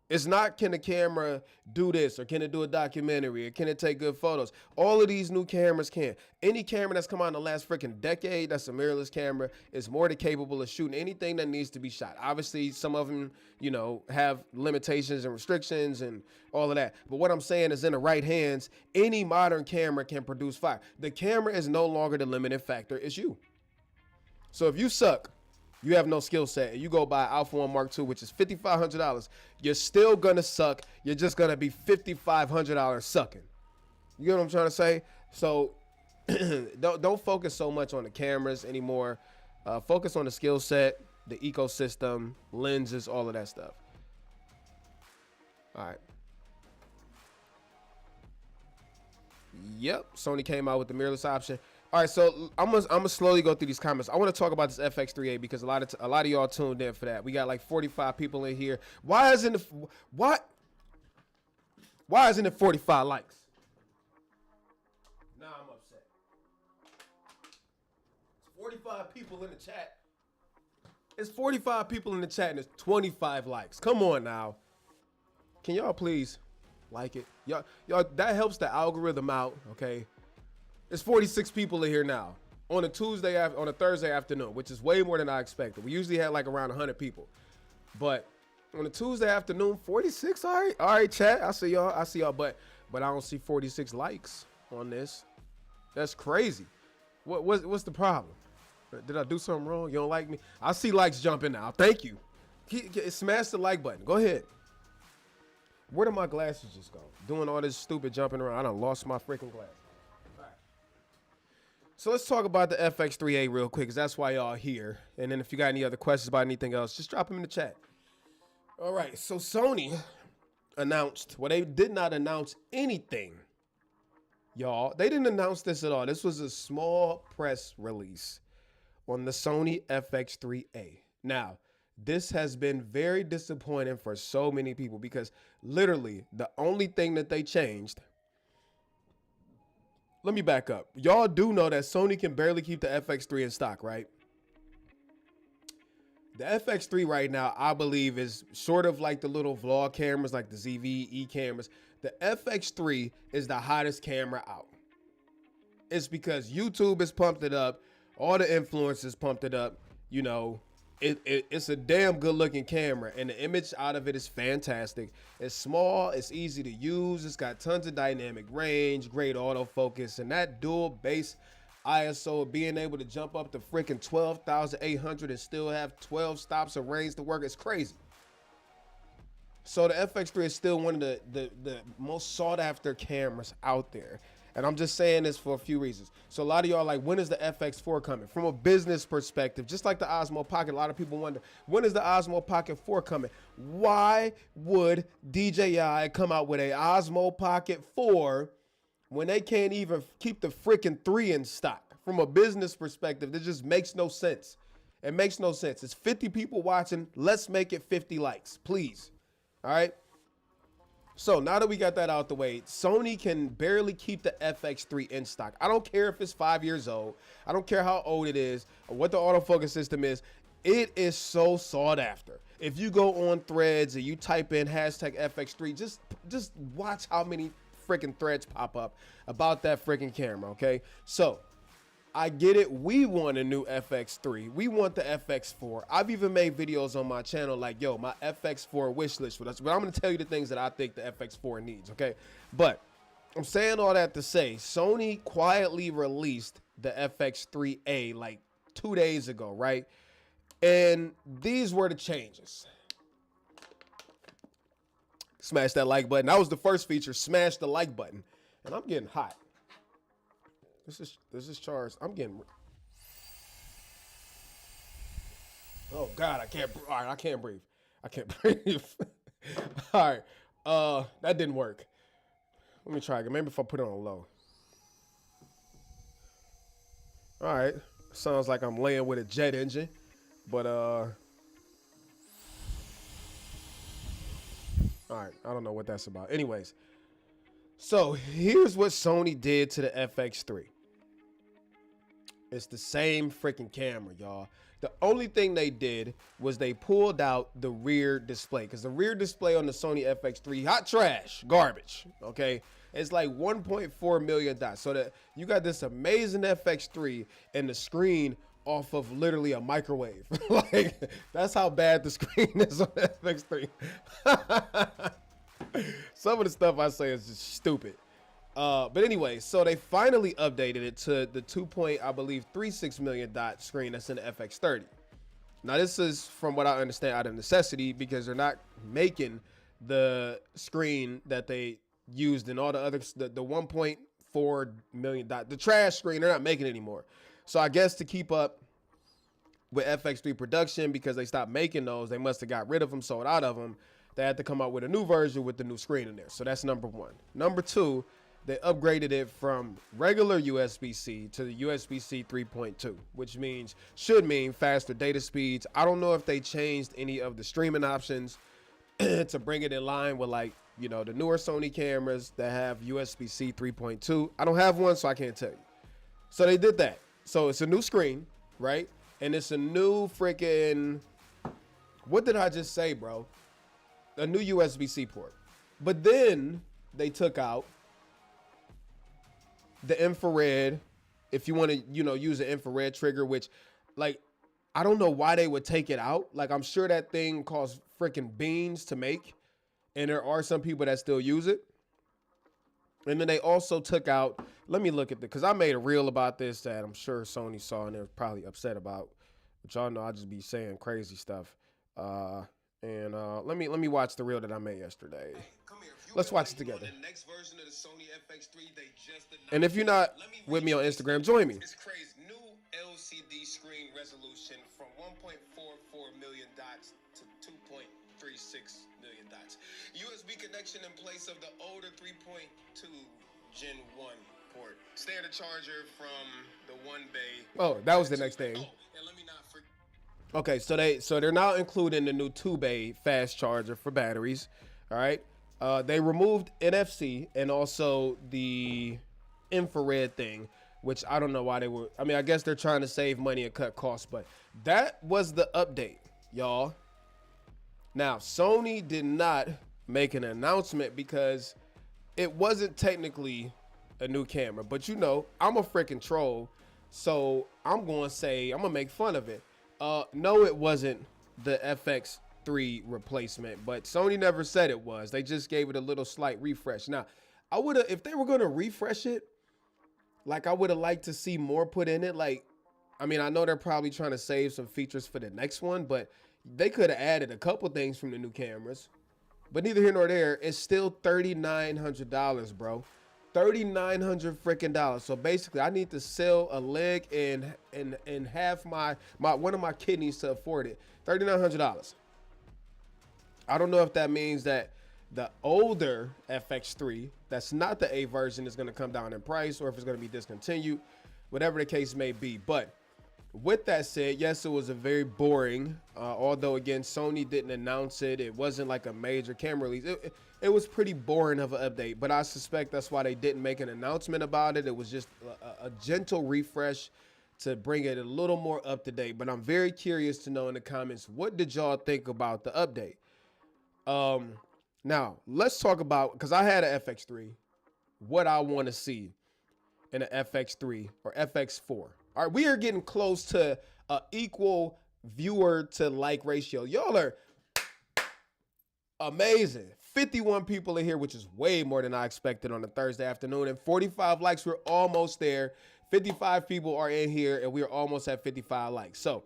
It's not, can the camera do this, or can it do a documentary, or can it take good photos? All of these new cameras can. Any camera that's come out in the last freaking decade that's a mirrorless camera is more than capable of shooting anything that needs to be shot. Obviously, some of them, have limitations and restrictions and all of that. But what I'm saying is, in the right hands, any modern camera can produce fire. The camera is no longer the limiting factor. It's you. So if you suck, you have no skill set, and you go buy Alpha 1 Mark II, which is $5,500, you're still gonna suck. You're just gonna be $5,500 sucking. You get what I'm trying to say? So don't focus so much on the cameras anymore. Focus on the skill set, the ecosystem, lenses, all of that stuff. All right. Yep, Sony came out with the mirrorless option. All right, so I'm gonna slowly go through these comments. I want to talk about this FX3A because a lot of y'all tuned in for that. We got like 45 people in here. Why isn't it 45 likes? Now I'm upset. 45 people in the chat. It's 45 people in the chat and there's 25 likes. Come on now. Can y'all please like it? Y'all, that helps the algorithm out, okay? There's 46 people in here now on a Thursday afternoon, which is way more than I expected. We usually had like around 100 people, but on a Tuesday afternoon, 46. All right, chat. I see y'all, but I don't see 46 likes on this. That's crazy. What's the problem? Did I do something wrong? You don't like me? I see likes jumping now. Thank you. Smash the like button. Go ahead. Where did my glasses just go? Doing all this stupid jumping around. I done lost my freaking glasses. All right. So let's talk about the FX3A real quick, because that's why y'all here. And then if you got any other questions about anything else, just drop them in the chat. All right. So Sony announced, well, they did not announce anything, y'all. They didn't announce this at all. This was a small press release on the Sony FX3A. Now, this has been very disappointing for so many people because literally the only thing that they changed. Let me back up. Y'all do know that Sony can barely keep the FX3 in stock, right? The FX3 right now, I believe, is sort of like the little vlog cameras, like the ZV, ECAMMs. The FX3 is the hottest camera out. It's because YouTube has pumped it up. All the influencers pumped it up. You know, it's a damn good looking camera, and the image out of it is fantastic. It's small, it's easy to use, it's got tons of dynamic range, great autofocus, and that dual base ISO, being able to jump up to freaking 12,800 and still have 12 stops of range to work is crazy. So the FX3 is still one of the most sought after cameras out there. And I'm just saying this for a few reasons. So a lot of y'all are like, when is the FX4 coming? From a business perspective, just like the Osmo Pocket, a lot of people wonder, when is the Osmo Pocket 4 coming? Why would DJI come out with a Osmo Pocket 4 when they can't even keep the freaking 3 in stock? From a business perspective, this just makes no sense. It makes no sense. It's 50 people watching. Let's make it 50 likes, please. All right. So now that we got that out the way, Sony can barely keep the FX3 in stock. I don't care if it's 5 years old. I don't care how old it is or what the autofocus system is. It is so sought after. If you go on Threads and you type in hashtag FX3, just watch how many freaking threads pop up about that freaking camera, okay? So I get it. We want a new FX3. We want the FX4. I've even made videos on my channel like, yo, my FX4 wish list with us. But I'm going to tell you the things that I think the FX4 needs, okay? But I'm saying all that to say, Sony quietly released the FX3A like 2 days ago, right? And these were the changes. Smash that like button. That was the first feature. Smash the like button. And I'm getting hot. This is charged. I'm getting. Oh God, I can't. All right, I can't breathe. I can't breathe. All right, that didn't work. Let me try again. Maybe if I put it on low. All right, sounds like I'm laying with a jet engine, but all right, I don't know what that's about. Anyways, so here's what Sony did to the FX3. It's the same freaking camera, y'all. The only thing they did was they pulled out the rear display, because the rear display on the Sony FX3, hot trash, garbage, okay? It's like 1.4 million dots. So that you got this amazing FX3 and the screen off of literally a microwave. Like, that's how bad the screen is on the FX3. Some of the stuff I say is just stupid. But anyway, so they finally updated it to the 2.36 million dot screen that's in the FX30. Now this is, from what I understand, out of necessity, because they're not making the screen that they used in all the others, the 1.4 million dot, the trash screen, they're not making it anymore. So I guess to keep up with FX3 production, because they stopped making those, they must have got rid of them, sold out of them. They had to come out with a new version with the new screen in there. So that's number one. Number two, they upgraded it from regular USB-C to the USB-C 3.2, which should mean faster data speeds. I don't know if they changed any of the streaming options to bring it in line with, like, you know, the newer Sony cameras that have USB-C 3.2. I don't have one, so I can't tell you. So they did that. So it's a new screen. right? And it's a new freaking, what did I just say, bro? A new USB-C port. But then they took out the infrared, if you want to, use an infrared trigger, which, like, I don't know why they would take it out. Like, I'm sure that thing costs freaking beans to make, and there are some people that still use it. And then they also took out, let me look at because I made a reel about this that I'm sure Sony saw and they're probably upset about. But y'all know I just be saying crazy stuff. Let me watch the reel that I made yesterday. Let's watch it together. The next version of the Sony FX3, they just and if you're not with me on Instagram, join me. It's crazy. New LCD screen resolution from 1.44 million dots to 2.36 million dots. USB connection in place of the older 3.2 Gen 1 port. Standard charger from the 1-bay. Oh, that was the next thing. Oh, and let me not forget. Okay, so they're now including the new 2-bay fast charger for batteries. All right. They removed NFC and also the infrared thing, which I don't know why they were. I mean, I guess they're trying to save money and cut costs, but that was the update, y'all. Now, Sony did not make an announcement because it wasn't technically a new camera, but I'm a freaking troll, so I'm going to make fun of it. No, it wasn't the FX3 replacement, but Sony never said it was. They just gave it a little slight refresh. Now, if they were going to refresh it, like, I would have liked to see more put in it. Like, I mean, I know they're probably trying to save some features for the next one, but they could have added a couple things from the new cameras. But neither here nor there. It's still $3,900, bro. $3,900 freaking dollars. So basically, I need to sell a leg and have my one of my kidneys to afford it. $3,900. I don't know if that means that the older FX3, that's not the A version, is going to come down in price, or if it's going to be discontinued, whatever the case may be. But with that said, yes, it was a very boring, although again, Sony didn't announce it. It wasn't like a major camera release. It was pretty boring of an update, but I suspect that's why they didn't make an announcement about it. It was just a gentle refresh to bring it a little more up to date. But I'm very curious to know in the comments, what did y'all think about the update? Now, let's talk about, because I had an FX3, what I want to see in an FX3 or FX4. All right, we are getting close to an equal viewer to like ratio. Y'all are amazing. 51 people in here, which is way more than I expected on a Thursday afternoon, and 45 likes. We're almost there. 55 people are in here, and we're almost at 55 likes. So,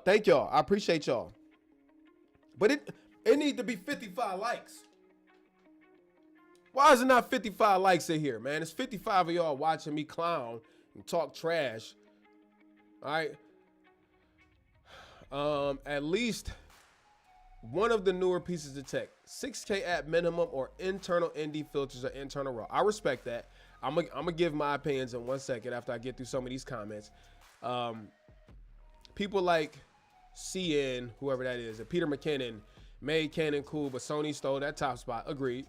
thank y'all. I appreciate y'all. But it needs to be 55 likes. Why is it not 55 likes in here, man? It's 55 of y'all watching me clown and talk trash. All right. At least one of the newer pieces of tech, 6K at minimum, or internal ND filters or internal RAW. I respect that. I'm gonna give my opinions in 1 second after I get through some of these comments. People like CN, whoever that is, and Peter McKinnon made Canon cool, but Sony stole that top spot. Agreed.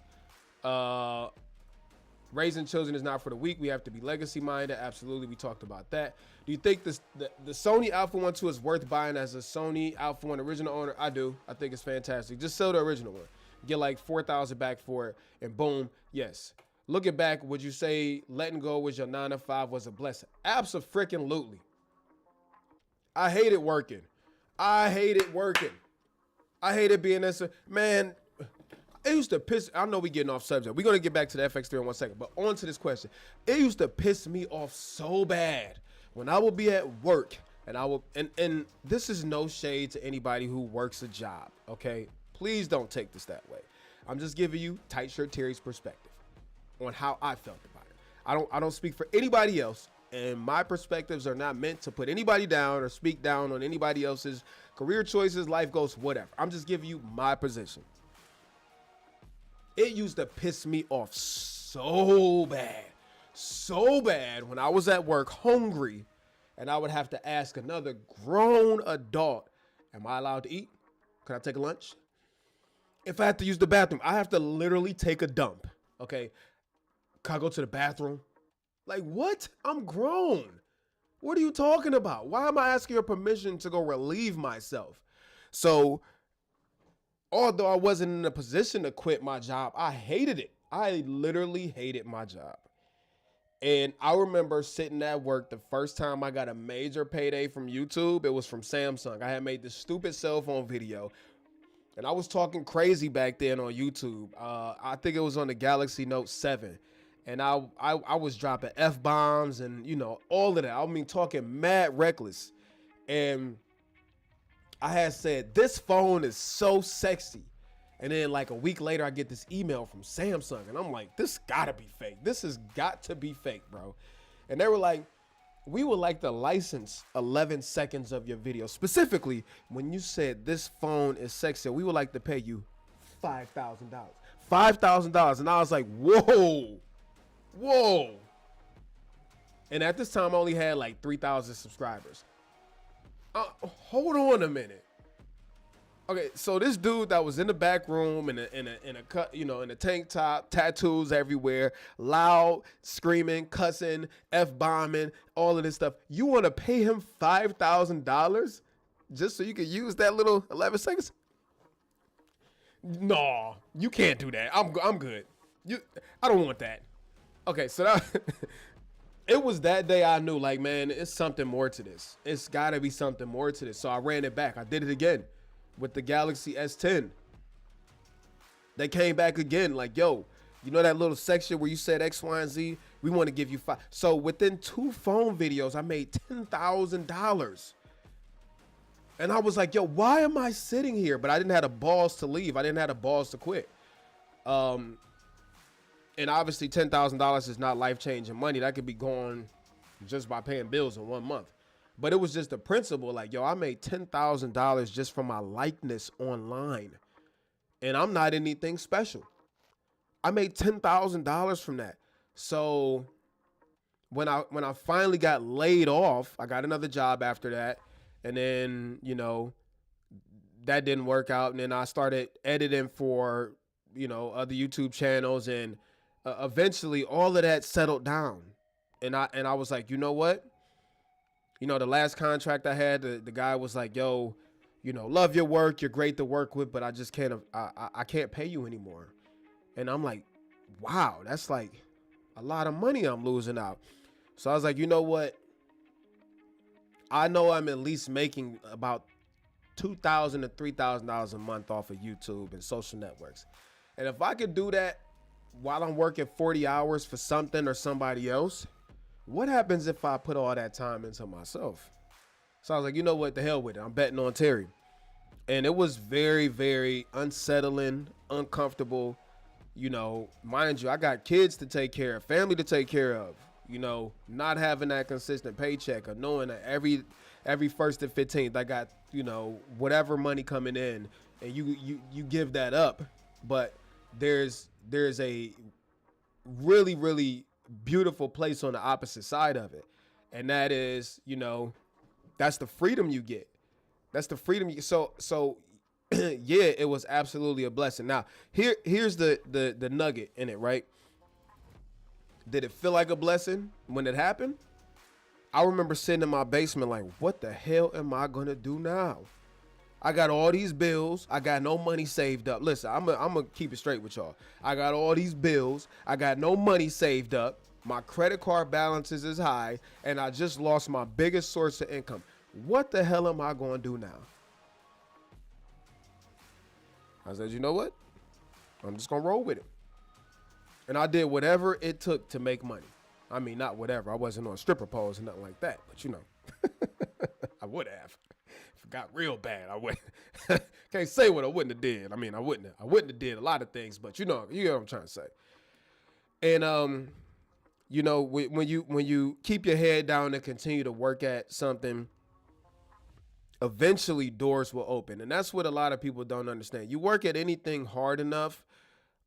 Raising children is not for the weak. We have to be legacy minded. Absolutely, we talked about that. Do you think the Sony Alpha 1 II is worth buying as a Sony Alpha 1 original owner? I do. I think it's fantastic. Just sell the original one. Get like 4,000 back for it, and boom, yes. Looking back, would you say letting go with your 9 to 5 was a blessing? Abso-freaking-lutely. I hated working. I hated working. I hated being this. Man, it used to piss. I know we getting off subject. We're going to get back to the FX3 in 1 second, but on to this question. It used to piss me off so bad when I would be at work and I will, and this is no shade to anybody who works a job, okay? Please don't take this that way. I'm just giving you Tight Shirt Terry's perspective on how I felt about it. I don't speak for anybody else, and my perspectives are not meant to put anybody down or speak down on anybody else's career choices, life goals, whatever. I'm just giving you my position. It used to piss me off so bad when I was at work hungry and I would have to ask another grown adult, am I allowed to eat? Can I take a lunch? If I have to use the bathroom, I have to literally take a dump, okay? Can I go to the bathroom? Like, what? I'm grown. What are you talking about? Why am I asking your permission to go relieve myself? So, although I wasn't in a position to quit my job, I hated it. I literally hated my job. And I remember sitting at work the first time I got a major payday from YouTube. It was from Samsung. I had made this stupid cell phone video. And I was talking crazy back then on YouTube. I think it was on the Galaxy Note 7. And I was dropping F-bombs and, you know, all of that. I mean, talking mad reckless. And I had said, this phone is so sexy. And then like a week later, I get this email from Samsung. And I'm like, this gotta be fake. This has got to be fake, bro. And they were like, we would like to license 11 seconds of your video. Specifically, when you said this phone is sexy, we would like to pay you $5,000. $5,000. And I was like, whoa. Whoa. And at this time, I only had like 3,000 subscribers. Hold on a minute. Okay, so this dude that was in the back room in a cut, you know, in a tank top, tattoos everywhere, loud, screaming, cussing, F-bombing, all of this stuff. You want to pay him $5,000 just so you can use that little 11 seconds? No, you can't do that. I'm good. I don't want that. Okay, so that it was that day I knew, like, man, it's something more to this. It's got to be something more to this. So I ran it back. I did it again with the Galaxy S10. They came back again, like, yo, you know that little section where you said X, Y, and Z? We want to give you 5. So within 2 phone videos, I made $10,000. And I was like, yo, why am I sitting here? But I didn't have the balls to leave. I didn't have the balls to quit. And obviously $10,000 is not life-changing money. That could be gone just by paying bills in 1 month. But it was just the principle, like, yo, I made $10,000 just from my likeness online. And I'm not anything special. I made $10,000 from that. So when I finally got laid off, I got another job after that. And then, you know, that didn't work out. And then I started editing for, you know, other YouTube channels. And eventually all of that settled down. And I was like, you know what? You know, the last contract I had, the guy was like, yo, you know, love your work. You're great to work with, but I just can't, I can't pay you anymore. And I'm like, wow, that's like a lot of money I'm losing out. So I was like, you know what? I know I'm at least making about $2,000 to $3,000 a month off of YouTube and social networks. And if I could do that while I'm working 40 hours for something or somebody else, what happens if I put all that time into myself? So I was like, you know what, the hell with it. I'm betting on Terry. And it was very, very unsettling, uncomfortable. You know, mind you, I got kids to take care of, family to take care of. You know, not having that consistent paycheck or knowing that every 1st and 15th I got, you know, whatever money coming in, and you give that up. But there's a really, really beautiful place on the opposite side of it, and that is, you know, that's the freedom you get. That's the freedom you get. So yeah, it was absolutely a blessing. Now here's the nugget in it, right? Did it feel like a blessing when it happened? I remember sitting in my basement like, what the hell am I gonna do now? I got all these bills. I got no money saved up. Listen, I'm gonna keep it straight with y'all. I got all these bills. I got no money saved up. My credit card balances is high, and I just lost my biggest source of income. What the hell am I gonna do now? I said, you know what? I'm just gonna roll with it. And I did whatever it took to make money. I mean, not whatever. I wasn't on stripper poles or nothing like that, but you know, I would have. If it got real bad, I wouldn't. Can't say what I wouldn't have did. I mean, I wouldn't have did a lot of things, but you know what I'm trying to say. And you know, when you keep your head down and continue to work at something, eventually doors will open. And that's what a lot of people don't understand. You work at anything hard enough,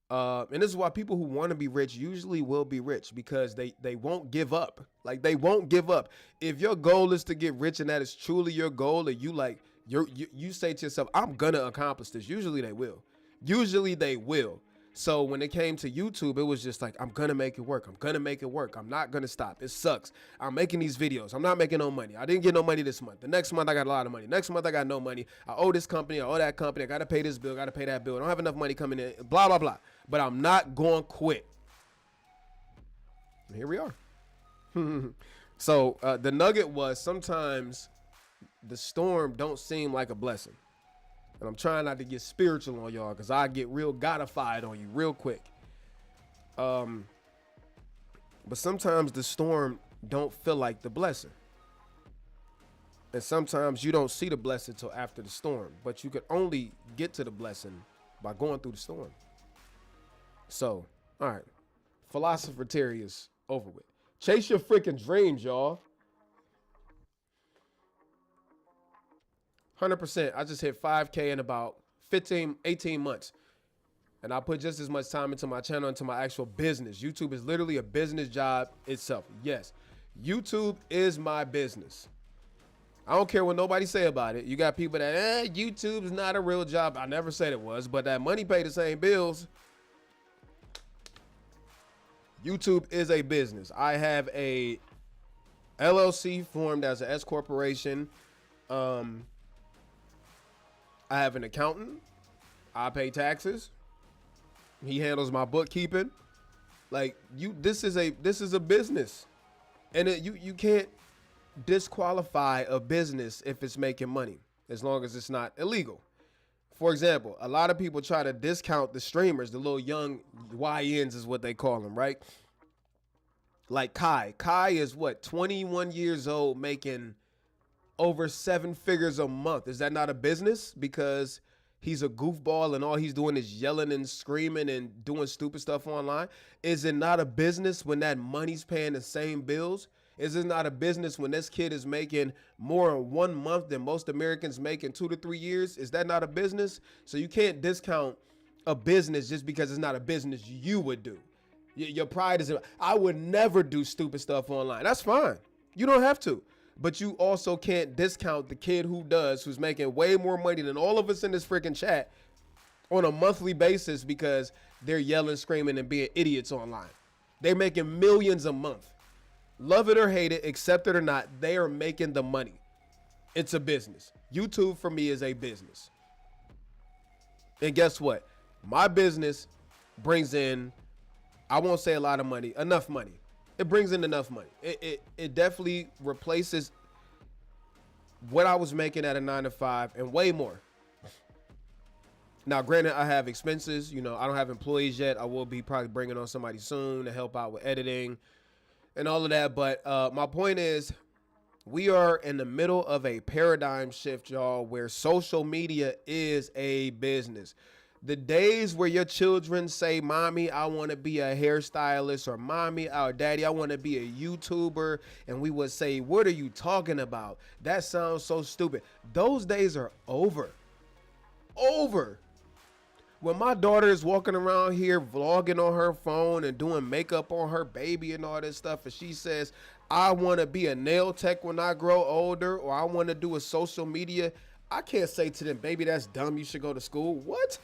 and this is why people who want to be rich usually will be rich, because they won't give up. Like, they won't give up. If your goal is to get rich and that is truly your goal, and you say to yourself, I'm gonna accomplish this, usually they will. Usually they will. So when it came to YouTube, it was just like, I'm going to make it work. I'm going to make it work. I'm not going to stop. It sucks. I'm making these videos. I'm not making no money. I didn't get no money this month. The next month, I got a lot of money. Next month, I got no money. I owe this company. I owe that company. I got to pay this bill. Got to pay that bill. I don't have enough money coming in. Blah, blah, blah. But I'm not going to quit. And here we are. So the nugget was sometimes the storm don't seem like a blessing. And I'm trying not to get spiritual on y'all because I get real godified on you real quick. But sometimes the storm don't feel like the blessing. And sometimes you don't see the blessing till after the storm. But you can only get to the blessing by going through the storm. So, all right. Philosopher Terry is over with. Chase your freaking dreams, y'all. 100%. I just hit 5K in about 18 months. And I put just as much time into my channel, into my actual business. YouTube is literally a business job itself. Yes, YouTube is my business. I don't care what nobody say about it. You got people that, YouTube is not a real job. I never said it was, but that money pay the same bills. YouTube is a business. I have a LLC formed as an S corporation. I have an accountant. I pay taxes. He handles my bookkeeping. Like this is a business, and you can't disqualify a business if it's making money as long as it's not illegal. For example, a lot of people try to discount the streamers, the little young YNs is what they call them, right? Like Kai. Kai is what, 21 years old, making over 7 figures a month. Is that not a business? Because he's a goofball and all he's doing is yelling and screaming and doing stupid stuff online. Is it not a business when that money's paying the same bills? Is it not a business when this kid is making more in 1 month than most Americans make in 2 to 3 years? Is that not a business? So you can't discount a business just because it's not a business you would do. Your pride is, I would never do stupid stuff online. That's fine. You don't have to. But you also can't discount the kid who does, who's making way more money than all of us in this freaking chat on a monthly basis because they're yelling, screaming, and being idiots online. They're making millions a month. Love it or hate it, accept it or not, they are making the money. It's a business. YouTube for me is a business. And guess what? My business brings in, I won't say a lot of money, enough money. It brings in enough money. It definitely replaces what I was making at a 9 to 5 and way more. Now, granted, I have expenses. You know, I don't have employees yet. I will be probably bringing on somebody soon to help out with editing and all of that. But my point is, we are in the middle of a paradigm shift, y'all, where social media is a business. The days where your children say, Mommy, I want to be a hairstylist, or Mommy or Daddy, I want to be a YouTuber, and we would say, what are you talking about? That sounds so stupid. Those days are over. Over. When my daughter is walking around here vlogging on her phone and doing makeup on her baby and all this stuff, and she says, I want to be a nail tech when I grow older, or I want to do a social media, I can't say to them, baby, that's dumb, you should go to school. What?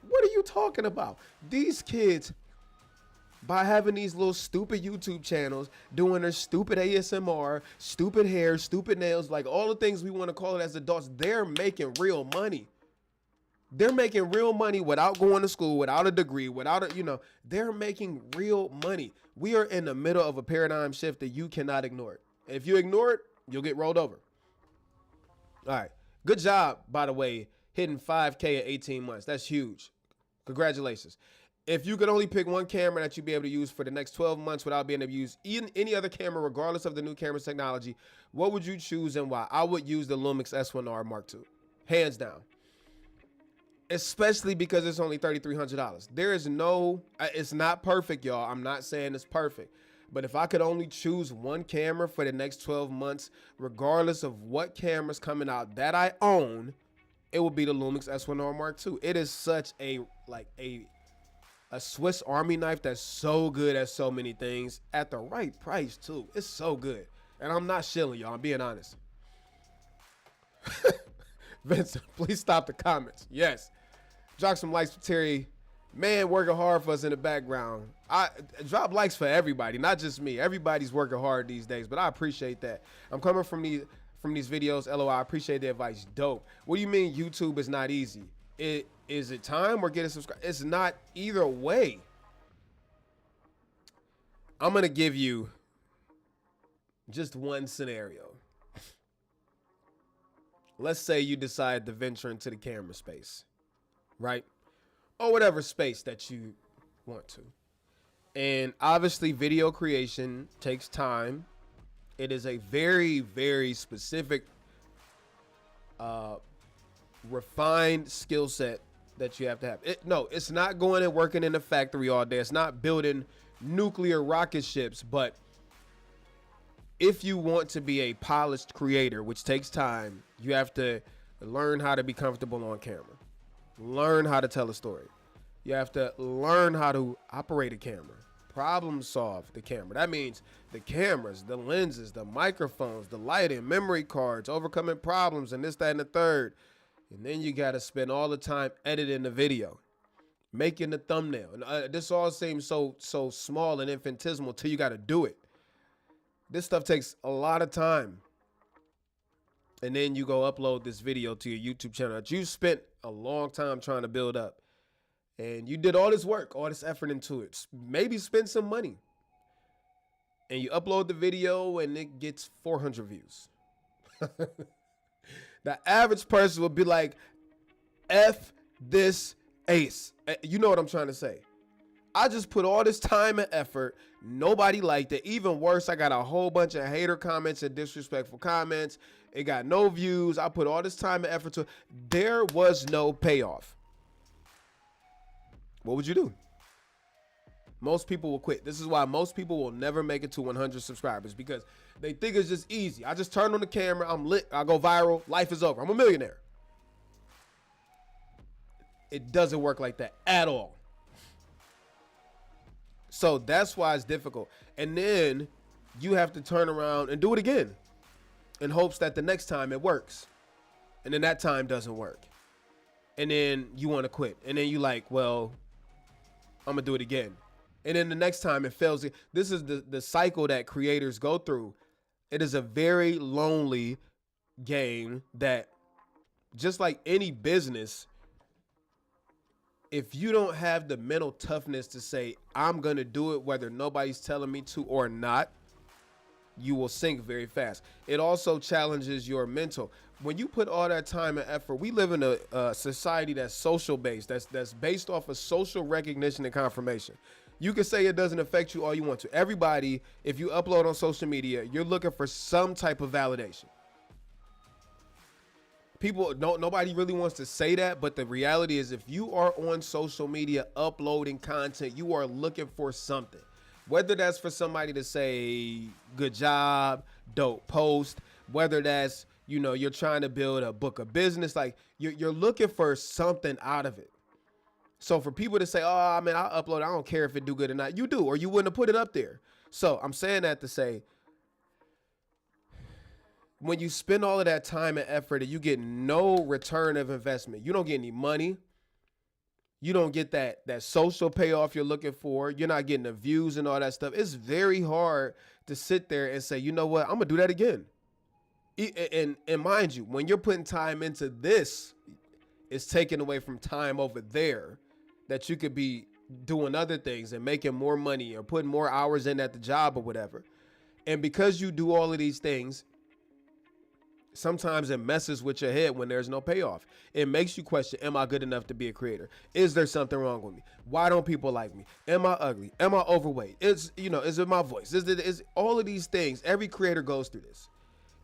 What are you talking about? These kids, by having these little stupid YouTube channels, doing their stupid ASMR, stupid hair, stupid nails, like all the things we want to call it as adults, they're making real money. They're making real money without going to school, without a degree, without a, they're making real money. We are in the middle of a paradigm shift that you cannot ignore it. If you ignore it, you'll get rolled over. All right. Good job, by the way, hitting 5K in 18 months. That's huge. Congratulations. If you could only pick one camera that you'd be able to use for the next 12 months without being able to use any other camera, regardless of the new camera's technology, what would you choose and why? I would use the Lumix S1R Mark II. Hands down. Especially because it's only $3,300. There is no, it's not perfect, y'all. I'm not saying it's perfect. But if I could only choose one camera for the next 12 months, regardless of what camera's coming out that I own, it would be the Lumix S1R Mark II. It is such a Swiss Army knife that's so good at so many things at the right price too. It's so good. And I'm not shilling, y'all. I'm being honest. Vincent, please stop the comments. Yes. Drop some likes for Terry. Man working hard for us in the background. I drop likes for everybody, not just me. Everybody's working hard these days, but I appreciate that. I'm coming from these videos. LOI, I appreciate the advice. Dope. What do you mean YouTube is not easy? Is it time or getting subscribed? It's not either way. I'm gonna give you just one scenario. Let's say you decide to venture into the camera space, right? Or whatever space that you want to. And obviously video creation takes time. It is a very, very specific, refined skill set that you have to have. No, it's not going and working in a factory all day. It's not building nuclear rocket ships. But if you want to be a polished creator, which takes time, you have to learn how to be comfortable on camera. Learn how to tell a story. You have to learn how to operate a camera, problem solve the camera. That means the cameras, the lenses, the microphones, the lighting, memory cards, overcoming problems, and this, that, and the third. And then you got to spend all the time editing the video, making the thumbnail. And this all seems so small and infinitesimal till you got to do it. This stuff takes a lot of time. And then you go upload this video to your YouTube channel that you spent a long time trying to build up. And you did all this work, all this effort into it. Maybe spend some money. And you upload the video and it gets 400 views. The average person will be like, F this ace. You know what I'm trying to say. I just put all this time and effort. Nobody liked it. Even worse, I got a whole bunch of hater comments and disrespectful comments. It got no views. I put all this time and effort to it. There was no payoff. What would you do? Most people will quit. This is why most people will never make it to 100 subscribers, because they think it's just easy. I just turn on the camera. I'm lit. I go viral. Life is over. I'm a millionaire. It doesn't work like that at all. So that's why it's difficult. And then you have to turn around and do it again in hopes that the next time it works. And then that time doesn't work. And then you want to quit. And then you like, well, I'm going to do it again. And then the next time it fails. This is the cycle that creators go through. It is a very lonely game that, just like any business, if you don't have the mental toughness to say, I'm going to do it whether nobody's telling me to or not, you will sink very fast. It also challenges your mental. When you put all that time and effort, we live in a society that's social based, that's based off of social recognition and confirmation. You can say it doesn't affect you all you want to. Everybody, if you upload on social media, you're looking for some type of validation. Nobody really wants to say that, but the reality is, if you are on social media uploading content, you are looking for something. Whether that's for somebody to say, good job, dope post, whether that's, you're trying to build a book of business, like you're looking for something out of it. So for people to say, oh, man, I'll upload, I don't care if it do good or not. You do, or you wouldn't have put it up there. So I'm saying that to say, when you spend all of that time and effort and you get no return of investment, you don't get any money. You don't get that social payoff you're looking for. You're not getting the views and all that stuff. It's very hard to sit there and say, you know what, I'm going to do that again. And mind you, when you're putting time into this, it's taken away from time over there that you could be doing other things and making more money or putting more hours in at the job or whatever. And because you do all of these things, sometimes it messes with your head when there's no payoff. It makes you question, am I good enough to be a creator? Is there something wrong with me? Why don't people like me? Am I ugly? Am I overweight? Is it my voice? Is all of these things? Every creator goes through this.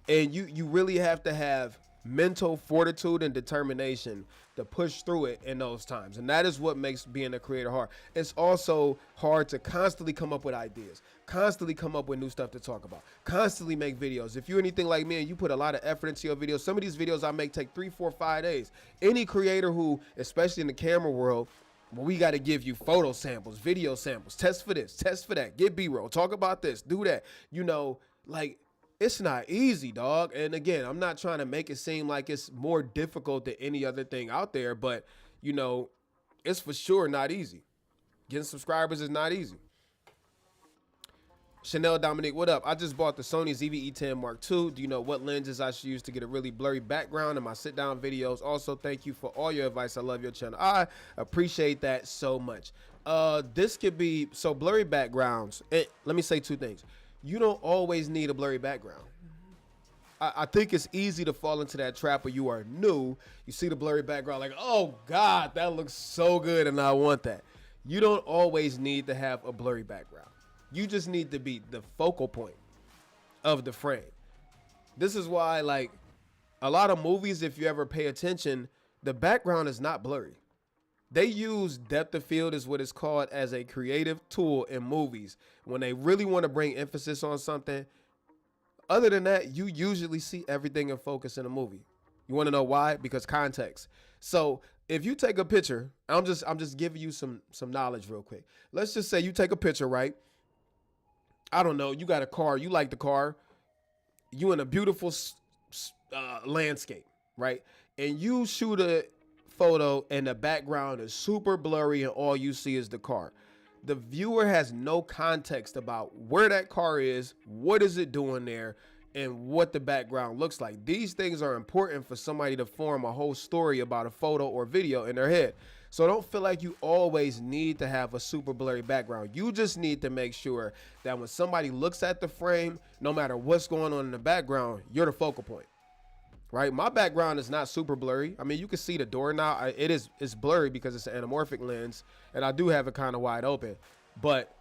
And you really have to have mental fortitude and determination to push through it in those times. And that is what makes being a creator hard. It's also hard to constantly come up with ideas, constantly come up with new stuff to talk about, constantly make videos. If you're anything like me and you put a lot of effort into your videos, some of these videos I make take 3, 4, 5 days. Any creator who, especially in the camera world, we got to give you photo samples, video samples, test for this, test for that, get B-roll, talk about this, do that. It's not easy, dog. And again, I'm not trying to make it seem like it's more difficult than any other thing out there, but it's for sure not easy. Getting subscribers is not easy. Chanel Dominique, what up? I just bought the Sony ZV-E10 Mark II. Do you know what lenses I should use to get a really blurry background in my sit-down videos? Also, thank you for all your advice. I love your channel. I appreciate that so much. This could be, so blurry backgrounds. Let me say two things. You don't always need a blurry background. I think it's easy to fall into that trap where you are new. You see the blurry background like, oh God, that looks so good and I want that. You don't always need to have a blurry background. You just need to be the focal point of the frame. This is why, like, a lot of movies, if you ever pay attention, the background is not blurry. They use depth of field, is what it's called, as a creative tool in movies. When they really want to bring emphasis on something, other than that, you usually see everything in focus in a movie. You want to know why? Because context. So if you take a picture, I'm just giving you some knowledge real quick. Let's just say you take a picture, right? I don't know. You got a car. You like the car. You in a beautiful landscape, right? And you shoot a photo and the background is super blurry and all you see is the car. The viewer has no context about where that car is, what is it doing there, and what the background looks like. These things are important for somebody to form a whole story about a photo or video in their head. So don't feel like you always need to have a super blurry background. You just need to make sure that when somebody looks at the frame, no matter what's going on in the background, you're the focal point. Right? My background is not super blurry. I mean, you can see the door now. It's blurry because it's an anamorphic lens, and I do have it kind of wide open. But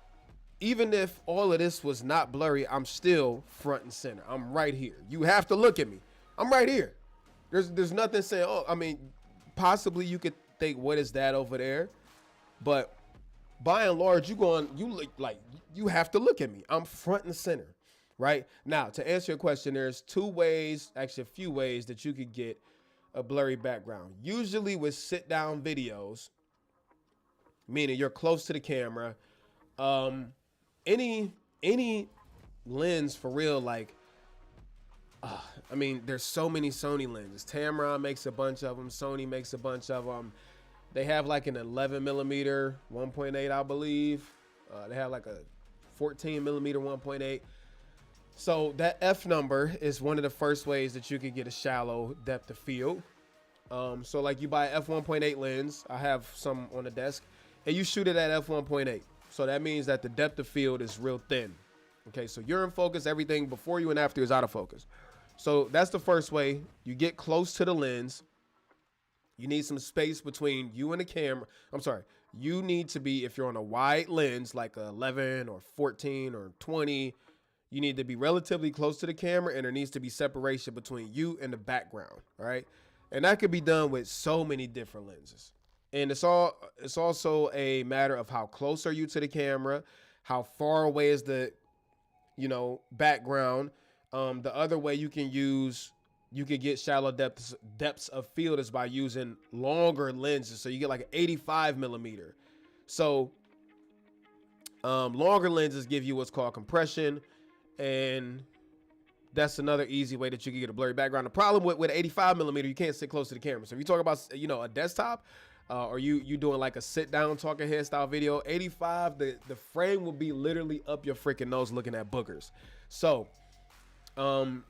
even if all of this was not blurry, I'm still front and center. I'm right here. You have to look at me. I'm right here. There's nothing saying, oh, I mean, possibly you could think, what is that over there? But by and large, you have to look at me. I'm front and center. Right now, to answer your question, there's two ways, actually a few ways that you could get a blurry background. Usually with sit down videos, meaning you're close to the camera. Any lens for real, like, I mean, there's so many Sony lenses. Tamron makes a bunch of them. Sony makes a bunch of them. They have like an 11 millimeter 1.8, I believe. They have like a 14 millimeter 1.8. So that F number is one of the first ways that you could get a shallow depth of field. So like you buy an f1.8 lens, I have some on the desk, and you shoot it at f1.8. So that means that the depth of field is real thin. Okay, so you're in focus, everything before you and after is out of focus. So that's the first way. You get close to the lens. You need some space between you and the camera. I'm sorry. You need to be, if you're on a wide lens, like a 11 or 14 or 20, you need to be relatively close to the camera, and there needs to be separation between you and the background, all right? And that could be done with so many different lenses. And it's also a matter of how close are you to the camera, how far away is the, background. The other way you could get shallow depths of field is by using longer lenses. So you get like an 85 millimeter. So longer lenses give you what's called compression. And that's another easy way that you can get a blurry background. The problem with 85 millimeter, you can't sit close to the camera. So if you talk about, a desktop, or you doing like a sit down talking head style video, 85, the frame will be literally up your freaking nose looking at boogers. So, you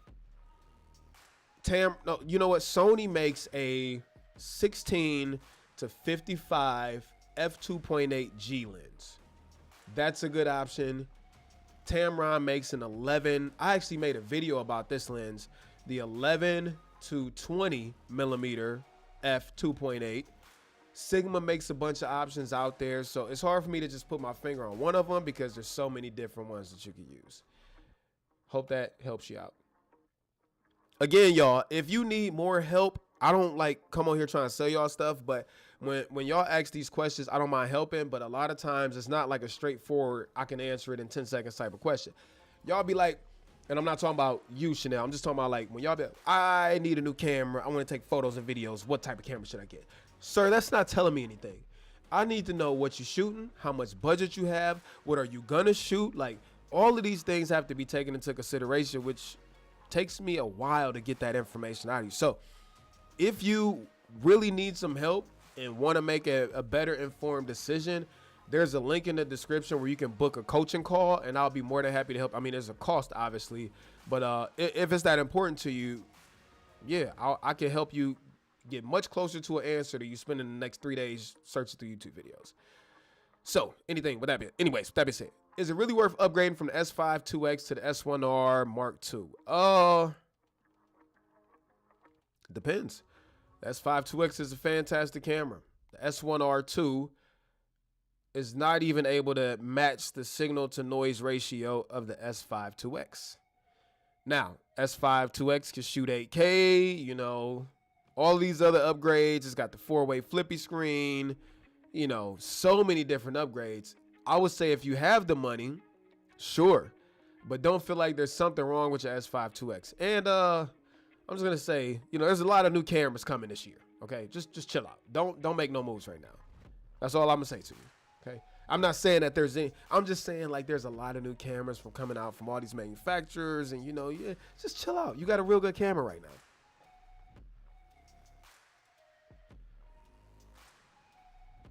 know what? Sony makes a 16 to 55 f2.8 G lens. That's a good option. Tamron makes an 11. I actually made a video about this lens, the 11 to 20 millimeter f2.8. Sigma makes a bunch of options out there, so it's hard for me to just put my finger on one of them because there's so many different ones that you can use. Hope that helps you out. Again, y'all, if you need more help, I don't come on here trying to sell y'all stuff, but when y'all ask these questions, I don't mind helping, but a lot of times it's not like a straightforward, I can answer it in 10 seconds type of question. Y'all be like, and I'm not talking about you, Chanel. I'm just talking about when y'all be like, I need a new camera. I want to take photos and videos. What type of camera should I get? Sir, that's not telling me anything. I need to know what you're shooting, how much budget you have, what are you going to shoot? All of these things have to be taken into consideration, which takes me a while to get that information out of you. So if you really need some help and want to make a better informed decision, there's a link in the description where you can book a coaching call, and I'll be more than happy to help. I mean, there's a cost, obviously, but if it's that important to you, yeah, I can help you get much closer to an answer to you spending the next 3 days searching through YouTube videos. So, anything with that being, anyways, with that being said, is it really worth upgrading from the S5 2X to the S1R Mark II? Depends. The S5 2X is a fantastic camera. The S1R2 is not even able to match the signal to noise ratio of the S5 2X. Now, S5 2X can shoot 8K, you know, all these other upgrades. It's got the 4-way flippy screen, you know, so many different upgrades. I would say if you have the money, sure, but don't feel like there's something wrong with your S5 2X. And I'm just gonna say, you know, there's a lot of new cameras coming this year. Okay, just chill out. Don't make no moves right now. That's all I'm gonna say to you. Okay, I'm not saying that there's any. I'm just saying like there's a lot of new cameras from coming out from all these manufacturers, and you know, yeah, just chill out. You got a real good camera right now.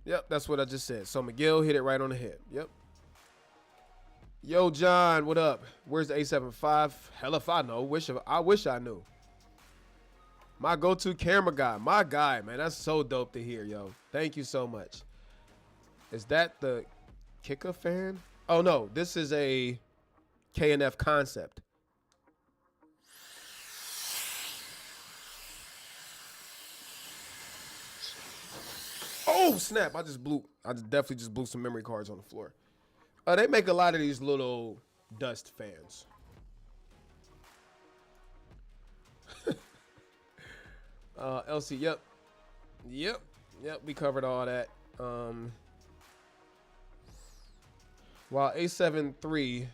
Yep, that's what I just said. So Miguel hit it right on the head. Yep. Yo, John, what up? Where's the A7 IV? Hell if I know. I wish I knew. My go-to camera guy. My guy, man. That's so dope to hear, yo. Thank you so much. Is that the Kika fan? Oh, no. This is a K&F concept. Oh, snap. I definitely just blew some memory cards on the floor. They make a lot of these little dust fans. LC, yep. We covered all that. While A7 III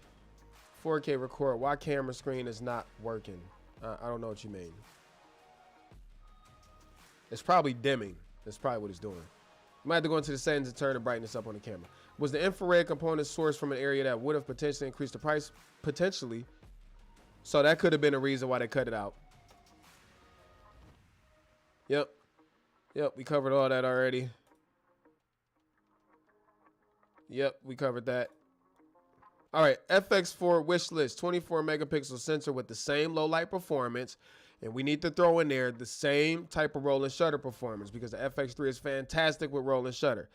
4K record, why camera screen is not working? I don't know what you mean. It's probably dimming. That's probably what it's doing. You might have to go into the settings and turn the brightness up on the camera. Was the infrared component sourced from an area that would have potentially increased the price? Potentially. So that could have been a reason why they cut it out. Yep, we covered all that already. Yep, we covered that. All right, FX4 wish list, 24 megapixel sensor with the same low light performance. And we need to throw in there the same type of roll and shutter performance because the FX3 is fantastic with roll and shutter.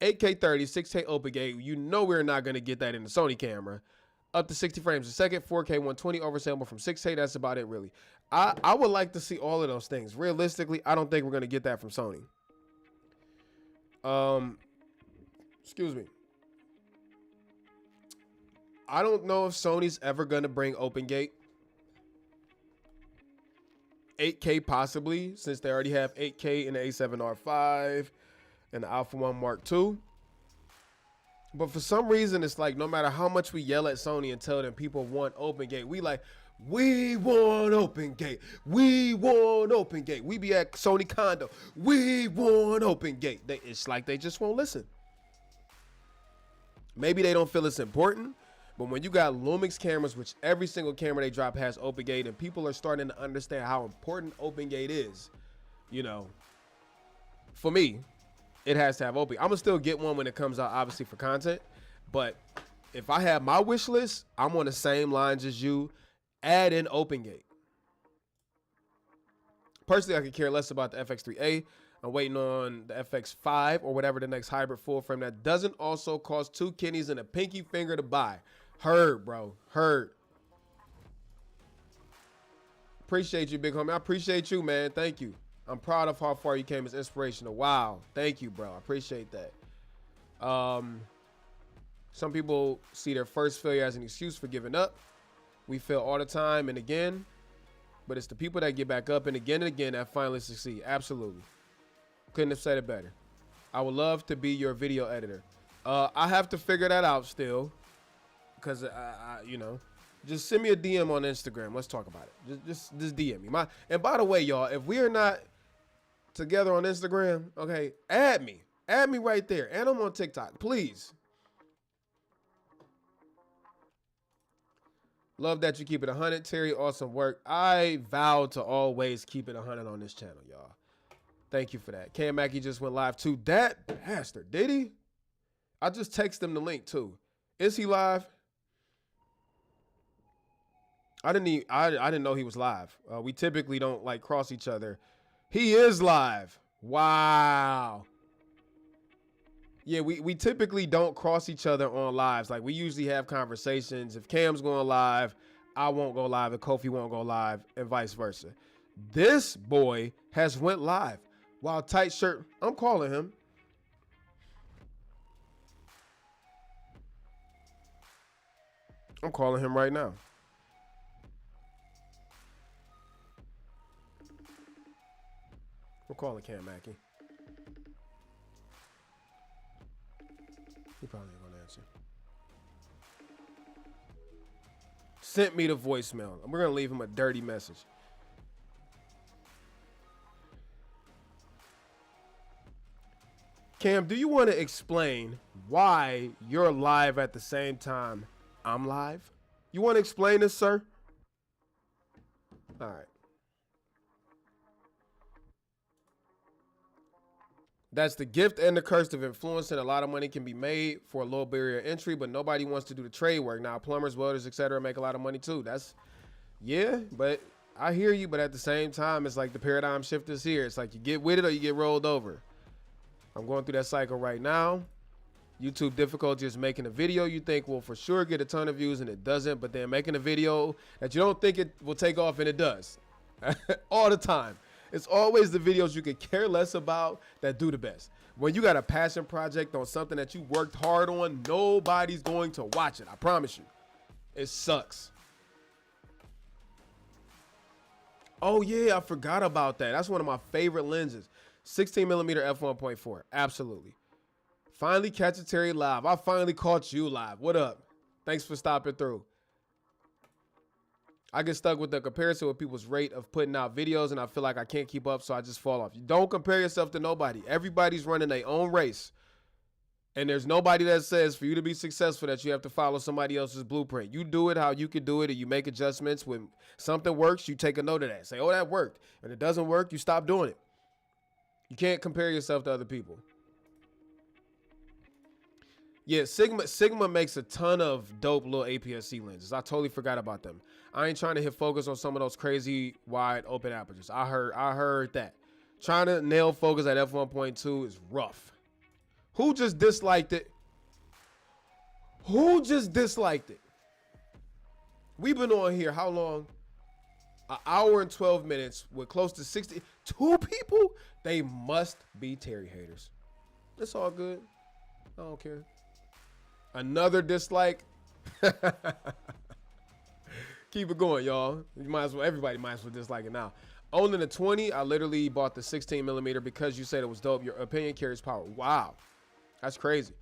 8K 30, 6K open gate. You know we're not going to get that in the Sony camera. Up to 60 frames a second, 4K 120 oversample from 6K. That's about it, really. I would like to see all of those things. Realistically, I don't think we're going to get that from Sony. Excuse me. I don't know if Sony's ever going to bring open gate. 8K possibly, since they already have 8K in the A7R5 and the Alpha 1 Mark II. But for some reason, it's like no matter how much we yell at Sony and tell them people want open gate, we want open gate. We want open gate. We be at Sony Condo. We want open gate. It's like they just won't listen. Maybe they don't feel it's important. But when you got Lumix cameras, which every single camera they drop has open gate, and people are starting to understand how important open gate is, you know, for me, it has to have open. I'm gonna still get one when it comes out, obviously for content. But if I have my wish list, I'm on the same lines as you. Add in open gate. Personally, I could care less about the FX3A. I'm waiting on the FX5 or whatever the next hybrid full frame that doesn't also cost 2 kidneys and a pinky finger to buy. Heard, bro. Heard. Appreciate you, big homie. I appreciate you, man. Thank you. I'm proud of how far you came. It's inspirational. Wow. Thank you, bro. I appreciate that. Some people see their first failure as an excuse for giving up. We fail all the time and again, but it's the people that get back up and again that finally succeed. Absolutely. Couldn't have said it better. I would love to be your video editor. I have to figure that out still. Because, you know, just send me a DM on Instagram. Let's talk about it. Just DM me. And by the way, y'all, if we are not together on Instagram, okay, add me. Add me right there. And I'm on TikTok, please. Love that you keep it 100, Terry. Awesome work. I vow to always keep it 100 on this channel, y'all. Thank you for that. Cam Mackey just went live too. That bastard, did he? I just texted him the link too. Is he live? I didn't know he was live. We typically don't like cross each other. He is live. Wow. Yeah, we typically don't cross each other on lives. Like, we usually have conversations. If Cam's going live, I won't go live, and Kofi won't go live, and vice versa. This boy has went live. Wow, tight shirt. I'm calling him. I'm calling him right now. We're calling Cam Mackey. He probably ain't gonna answer. Sent me the voicemail. We're gonna leave him a dirty message. Cam, do you want to explain why you're live at the same time I'm live? You want to explain this, sir? All right. That's the gift and the curse of influence, and a lot of money can be made for a low barrier of entry, but nobody wants to do the trade work. Now, plumbers, welders, etc. make a lot of money too. That's, yeah, but I hear you, but at the same time, it's like the paradigm shift is here. It's like you get with it or you get rolled over. I'm going through that cycle right now. YouTube difficulty is making a video you think will for sure get a ton of views, and it doesn't, but then making a video that you don't think it will take off, and it does. All the time. It's always the videos you could care less about that do the best. When you got a passion project on something that you worked hard on, nobody's going to watch it. I promise you. It sucks. Oh, yeah, I forgot about that. That's one of my favorite lenses. 16mm f1.4. Absolutely. Finally catching Terry live. I finally caught you live. What up? Thanks for stopping through. I get stuck with the comparison with people's rate of putting out videos, and I feel like I can't keep up, so I just fall off. You don't compare yourself to nobody. Everybody's running their own race, and there's nobody that says for you to be successful that you have to follow somebody else's blueprint. You do it how you can do it, and you make adjustments. When something works, you take a note of that. Say, oh, that worked. When it doesn't work, you stop doing it. You can't compare yourself to other people. Yeah, Sigma makes a ton of dope little APS-C lenses. I totally forgot about them. I ain't trying to hit focus on some of those crazy wide open apertures. I heard that. Trying to nail focus at f1.2 is rough. Who just disliked it? Who just disliked it? We've been on here how long? An hour and 12 minutes with close to 62 people. They must be Terry haters. It's all good. I don't care. Another dislike. Keep it going, y'all. You might as well. Everybody might as well dislike it now. Owning the 20, I literally bought the 16mm because you said it was dope. Your opinion carries power. Wow, that's crazy.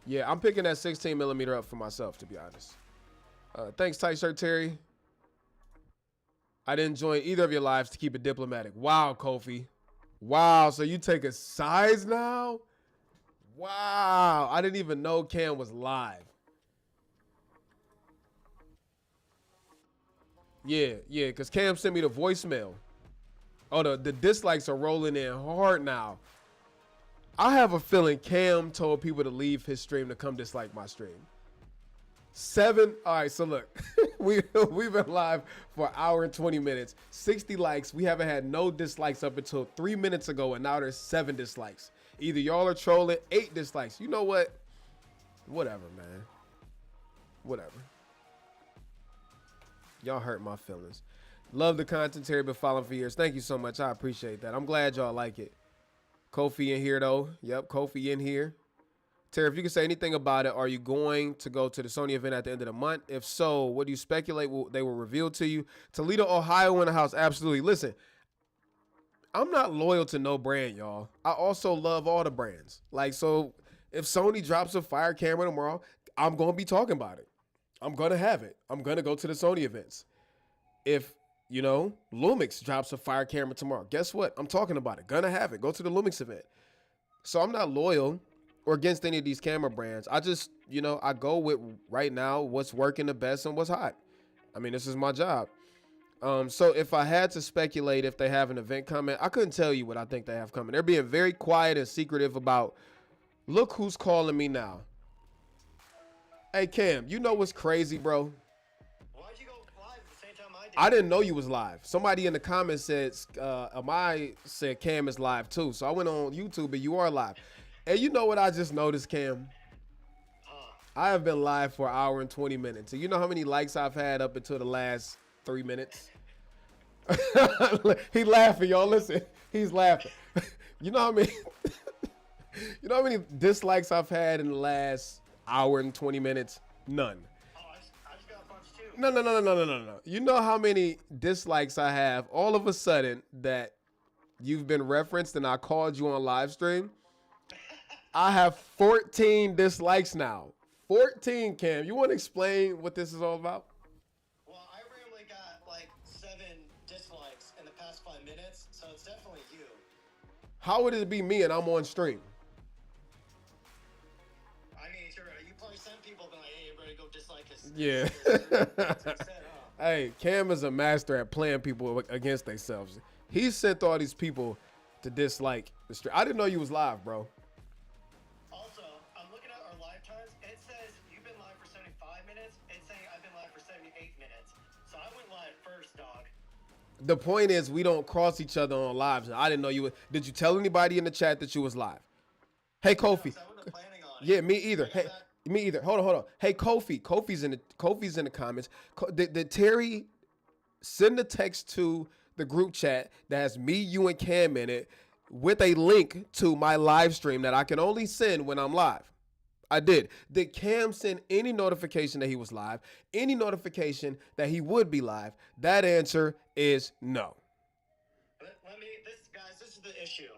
Yeah, I'm picking that 16mm up for myself, to be honest. Thanks, tight shirt Terry. I didn't join either of your lives to keep it diplomatic. Wow, Kofi. Wow, so you take a size now? Wow, I didn't even know Cam was live. Yeah, because Cam sent me the voicemail. Oh, the dislikes are rolling in hard now. I have a feeling Cam told people to leave his stream to come dislike my stream. 7. All right, so look, we've been live for an hour and 20 minutes. 60 likes. We haven't had no dislikes up until 3 minutes ago, and now there's 7 dislikes. Either y'all are trolling, 8 dislikes. You know what? Whatever, man. Whatever. Y'all hurt my feelings. Love the content, Terry. Been following for years. Thank you so much. I appreciate that. I'm glad y'all like it. Kofi in here, though. Yep, Kofi in here. Terry, if you can say anything about it, are you going to go to the Sony event at the end of the month? If so, what do you speculate they will reveal to you? Toledo, Ohio in the house. Absolutely. Listen, I'm not loyal to no brand, y'all. I also love all the brands. Like, so if Sony drops a fire camera tomorrow, I'm going to be talking about it. I'm going to have it. I'm going to go to the Sony events. If, you know, Lumix drops a fire camera tomorrow, guess what? I'm talking about it. Going to have it. Go to the Lumix event. So I'm not loyal or against any of these camera brands. I just, you know, I go with right now what's working the best and what's hot. I mean, this is my job. So if I had to speculate if they have an event coming, I couldn't tell you what I think they have coming. They're being very quiet and secretive about, look who's calling me now. Hey, Cam, you know what's crazy, bro? Why'd you go live at the same time I did? I didn't know you was live. Somebody in the comments said, Amai said Cam is live too. So I went on YouTube and you are live. And you know what I just noticed, Cam? I have been live for an hour and 20 minutes. And you know how many likes I've had up until the last 3 minutes? He laughing, y'all. Listen, he's laughing. You know how many you know how many dislikes I've had in the last hour and 20 minutes? None. Oh, I just got a bunch too. No. You know how many dislikes I have all of a sudden that you've been referenced and I called you on live stream? I have 14 dislikes now. 14, Cam. You want to explain what this is all about? Well, I randomly got like 7 dislikes in the past 5 minutes, so it's definitely you. How would it be me and I'm on stream? I mean, you probably sent people that hey, everybody go dislike his. Yeah. Hey, Cam is a master at playing people against themselves. He sent all these people to dislike the stream. I didn't know you was live, bro. Also, I'm looking at our live times, and it says you've been live for 75 minutes. It's saying I've been live for 78 minutes. So I went live first, dog. The point is we don't cross each other on lives. I didn't know you would. Did you tell anybody in the chat that you was live? Hey, Kofi. I wasn't planning on it. Yeah, me either. Hey, me either. Hold on. Hey, Kofi. Kofi's in the comments. Did Terry send a text to the group chat that has me, you, and Cam in it with a link to my live stream that I can only send when I'm live? I did. Did Cam send any notification that he was live? Any notification that he would be live? That answer is no. This is the issue.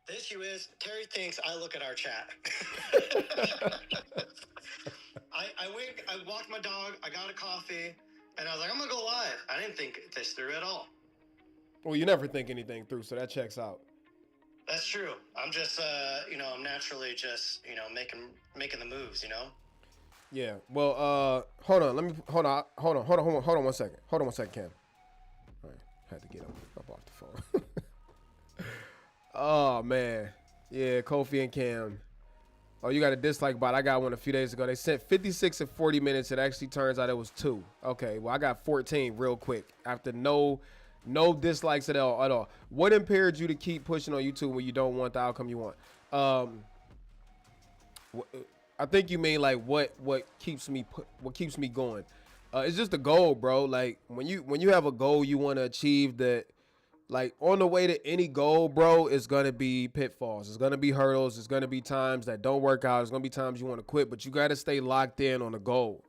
The issue is Terry thinks I look at our chat. I walked my dog, I got a coffee, and I was like, I'm gonna go live. I didn't think this through at all. Well, you never think anything through, so that checks out. That's true. I'm just, I'm naturally just, making the moves, Yeah. Well, hold on. Hold on 1 second. Hold on 1 second, Cam. All right. Had to get up off the phone. Oh, man. Yeah, Kofi and Cam. Oh, you got a dislike bot. I got one a few days ago. They sent 56 in 40 minutes. It actually turns out it was 2. Okay, well, I got 14 real quick after no dislikes at all. What impaired you to keep pushing on YouTube when you don't want the outcome you want? I think you mean like what keeps me going. It's just a goal, bro. Like when you have a goal you want to achieve, that like on the way to any goal, bro, it's gonna be pitfalls. It's gonna be hurdles. It's gonna be times that don't work out. It's gonna be times you want to quit, but you got to stay locked in on the goal.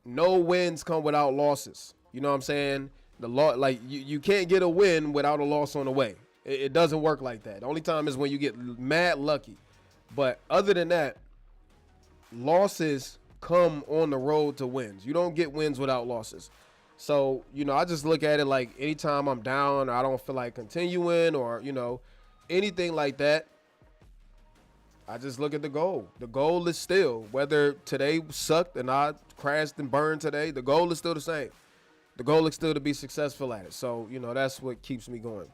No wins come without losses. You know what I'm saying? Like you can't get a win without a loss on the way. It doesn't work like that. The only time is when you get mad lucky. But other than that, losses come on the road to wins. You don't get wins without losses. So, I just look at it like anytime I'm down or I don't feel like continuing or, anything like that, I just look at the goal. The goal is still, whether today sucked and I crashed and burned today, the goal is still the same. The goal is still to be successful at it. So, that's what keeps me going.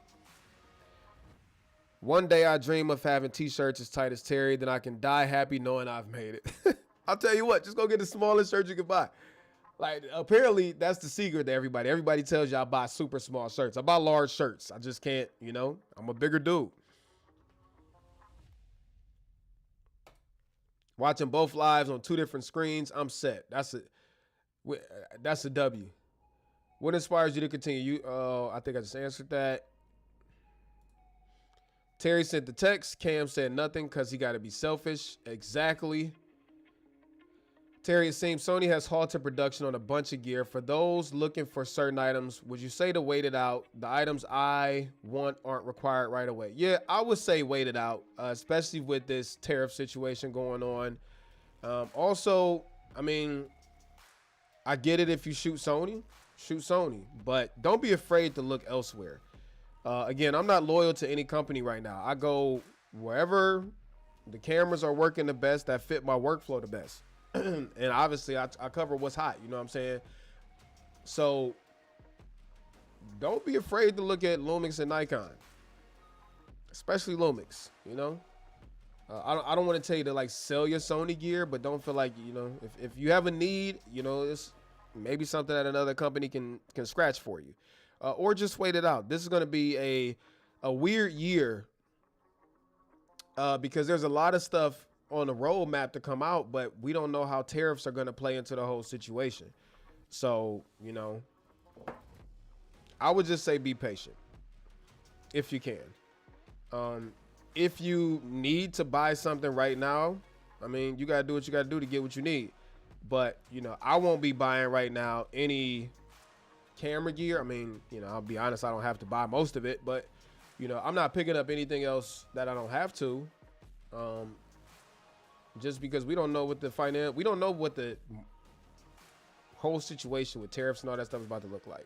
One day I dream of having t-shirts as tight as Terry, then I can die happy knowing I've made it. I'll tell you what, just go get the smallest shirt you can buy. Like, apparently that's the secret to everybody. Everybody tells you I buy super small shirts. I buy large shirts. I just can't, I'm a bigger dude. Watching both lives on 2 different screens, I'm set. That's a W. What inspires you to continue? I think I just answered that. Terry sent the text. Cam said nothing because he got to be selfish. Exactly. Terry, it seems Sony has halted production on a bunch of gear. For those looking for certain items, would you say to wait it out? The items I want aren't required right away. Yeah, I would say wait it out, especially with this tariff situation going on. Also, I mean, I get it if you shoot Sony, but don't be afraid to look elsewhere. Again, I'm not loyal to any company right now. I go wherever the cameras are working the best, that fit my workflow the best. And obviously I cover what's hot, you know what I'm saying? So don't be afraid to look at Lumix and Nikon, especially Lumix. You know, I don't want to tell you to like sell your Sony gear, but don't feel like, you know, if you have a need, you know, it's maybe something that another company can scratch for you, or just wait it out. This is going to be a weird year because there's a lot of stuff on the roadmap to come out, but we don't know how tariffs are going to play into the whole situation. So, you know, I would just say be patient if you can. If you need to buy something right now, I mean, you got to do what you got to do to get what you need. But, you know, I won't be buying right now any camera gear. I mean, you know, I'll be honest, I don't have to buy most of it, but, you know, I'm not picking up anything else that I don't have to. Just because we don't know what we don't know what the whole situation with tariffs and all that stuff is about to look like.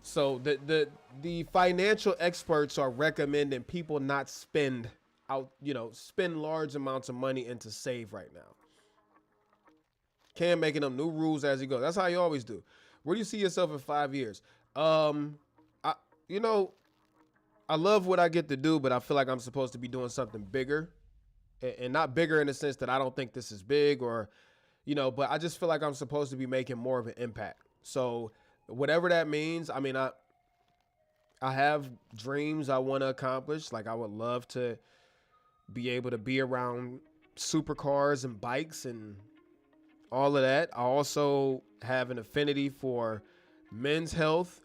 So the financial experts are recommending people not spend large amounts of money and to save right now. Cam making up new rules as he goes. That's how you always do. Where do you see yourself in 5 years? I love what I get to do, but I feel like I'm supposed to be doing something bigger. And not bigger in the sense that I don't think this is big or, you know, but I just feel like I'm supposed to be making more of an impact. So whatever that means, I mean, I have dreams I want to accomplish. Like I would love to be able to be around supercars and bikes and all of that. I also have an affinity for men's health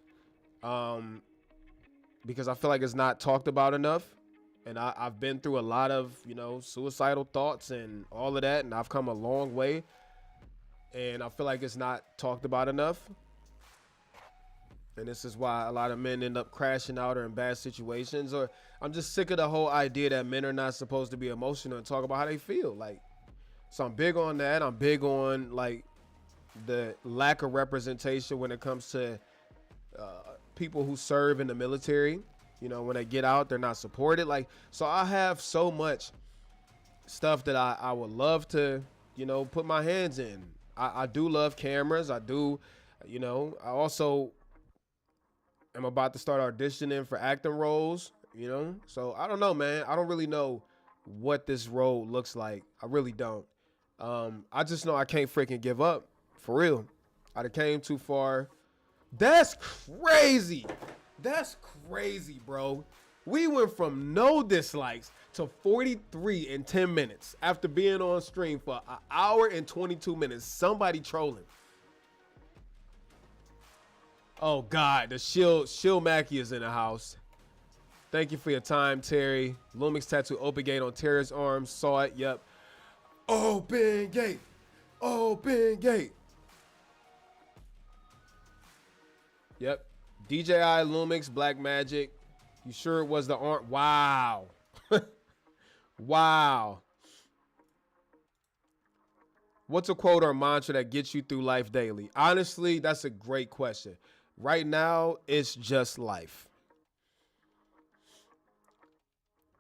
because I feel like it's not talked about enough. And I've been through a lot of, you know, suicidal thoughts and all of that. And I've come a long way. And I feel like it's not talked about enough. And this is why a lot of men end up crashing out or in bad situations. Or I'm just sick of the whole idea that men are not supposed to be emotional and talk about how they feel. Like, so I'm big on that. I'm big on, like, the lack of representation when it comes to people who serve in the military. You know, when they get out, they're not supported. Like, so I have so much stuff that I would love to, you know, put my hands in. I do love cameras. I do, you know, I also am about to start auditioning for acting roles, you know. So I don't know, man. I don't really know what this road looks like. I really don't. I just know I can't freaking give up. For real. I done came too far. That's crazy. That's crazy, bro. We went from no dislikes to 43 in 10 minutes after being on stream for an hour and 22 minutes. Somebody trolling. Oh, God. The Shill Mackey is in the house. Thank you for your time, Terry. Lumix tattoo open gate on Terry's arm. Saw it. Yep. Open gate. Open gate. Yep. DJI, Lumix, Black Magic. You sure it was the arm? Wow. Wow. What's a quote or mantra that gets you through life daily? Honestly, that's a great question. Right now, it's just life.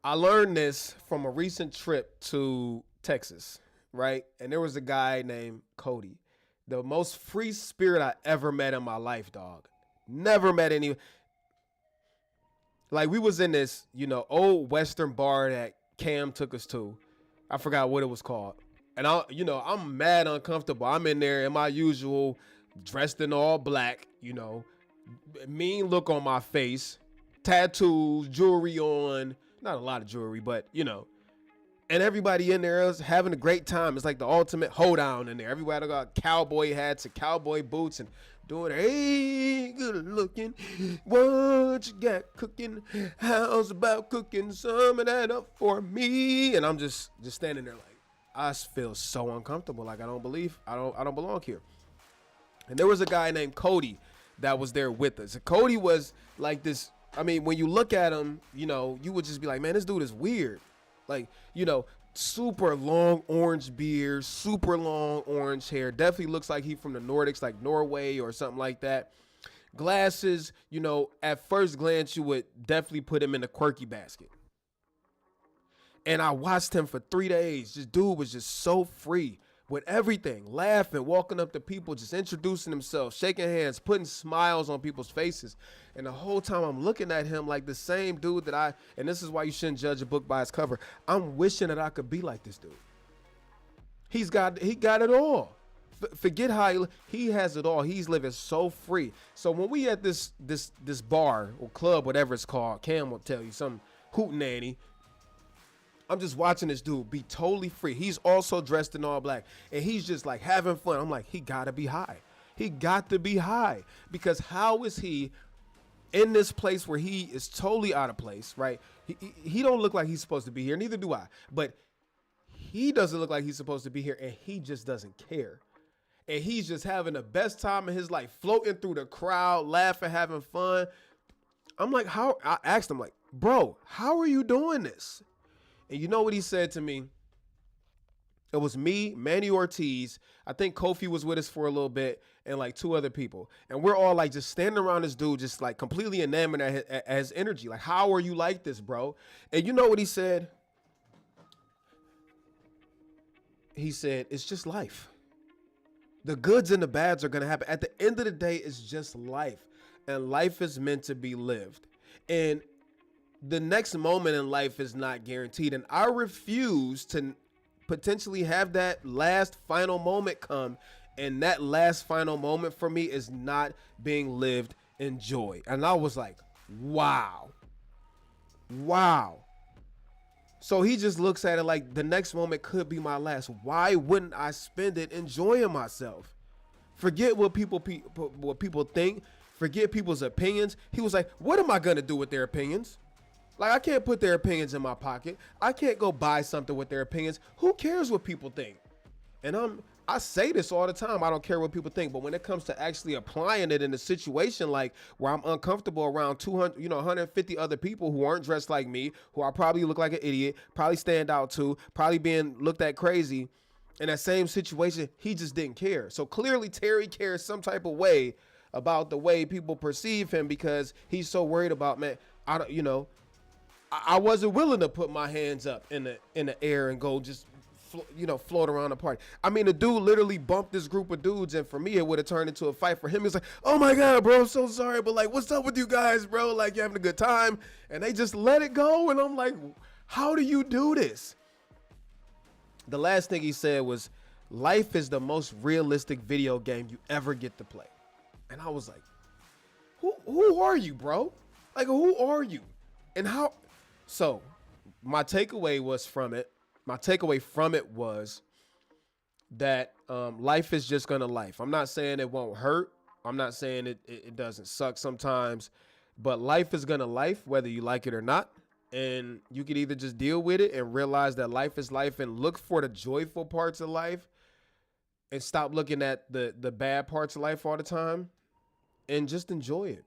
I learned this from a recent trip to Texas, right? And there was a guy named Cody. The most free spirit I ever met in my life, dog. Never met any. Like, we was in this, you know, old Western bar that Cam took us to. I forgot what it was called. And I'm mad uncomfortable. I'm in there in my usual dressed in all black, you know, mean look on my face, tattoos, jewelry on, not a lot of jewelry, but you know, and everybody in there is having a great time. It's like the ultimate hoedown in there. Everybody got cowboy hats and cowboy boots and doing, hey, good looking, what you got cooking? How's about cooking some of that up for me? And I'm just standing there like, I feel so uncomfortable. Like I don't belong here. And there was a guy named Cody that was there with us. And Cody was like this. I mean, when you look at him, you know, you would just be like, man, this dude is weird. Like, you know, super long orange beard, super long orange hair. Definitely looks like he from the Nordics, like Norway or something like that. Glasses, you know, at first glance, you would definitely put him in the quirky basket. And I watched him for 3 days. This dude was just so free. with everything, laughing, walking up to people, just introducing himself, shaking hands, putting smiles on people's faces. And the whole time I'm looking at him like the same dude that and this is why you shouldn't judge a book by its cover. I'm wishing that I could be like this dude. He got it all. Forget how he has it all. He's living so free. So when we at this bar or club, whatever it's called, Cam will tell you, some hootenanny, I'm just watching this dude be totally free. He's also dressed in all black, and he's just like having fun. I'm like, he gotta be high. He got to be high, because how is he in this place where he is totally out of place, right? He don't look like he's supposed to be here. Neither do I. But he doesn't look like he's supposed to be here, and he just doesn't care. And he's just having the best time of his life, floating through the crowd, laughing, having fun. I'm like, I asked him, like, bro, how are you doing this? And you know what he said to me? It was me, Manny Ortiz. I think Kofi was with us for a little bit, and like 2 other people. And we're all like just standing around this dude, just like completely enamored at his energy. Like, how are you like this, bro? And you know what he said? He said, it's just life. The goods and the bads are going to happen. At the end of the day, it's just life. And life is meant to be lived. And the next moment in life is not guaranteed. And I refuse to potentially have that last final moment come. And that last final moment for me is not being lived in joy. And I was like, wow. Wow. So he just looks at it like the next moment could be my last. Why wouldn't I spend it enjoying myself? Forget what people think. Forget people's opinions. He was like, what am I going to do with their opinions? Like, I can't put their opinions in my pocket. I can't go buy something with their opinions. Who cares what people think? And I say this all the time. I don't care what people think. But when it comes to actually applying it in a situation like where I'm uncomfortable around 200, 150 other people who aren't dressed like me, who I probably look like an idiot, probably stand out to, probably being looked at crazy, in that same situation, he just didn't care. So clearly Terry cares some type of way about the way people perceive him, because he's so worried about, man, I wasn't willing to put my hands up in the air and go just float around the party. I mean, the dude literally bumped this group of dudes, and for me, it would have turned into a fight. For him, he's like, oh my God, bro, I'm so sorry, but like, what's up with you guys, bro? Like, you having a good time? And they just let it go, and I'm like, how do you do this? The last thing he said was, life is the most realistic video game you ever get to play. And I was like, who are you, bro? Like, who are you? And how? So my takeaway from it was that life is just gonna life. I'm not saying it won't hurt. I'm not saying it doesn't suck sometimes, but life is gonna life, whether you like it or not. And you can either just deal with it and realize that life is life and look for the joyful parts of life and stop looking at the bad parts of life all the time and just enjoy it.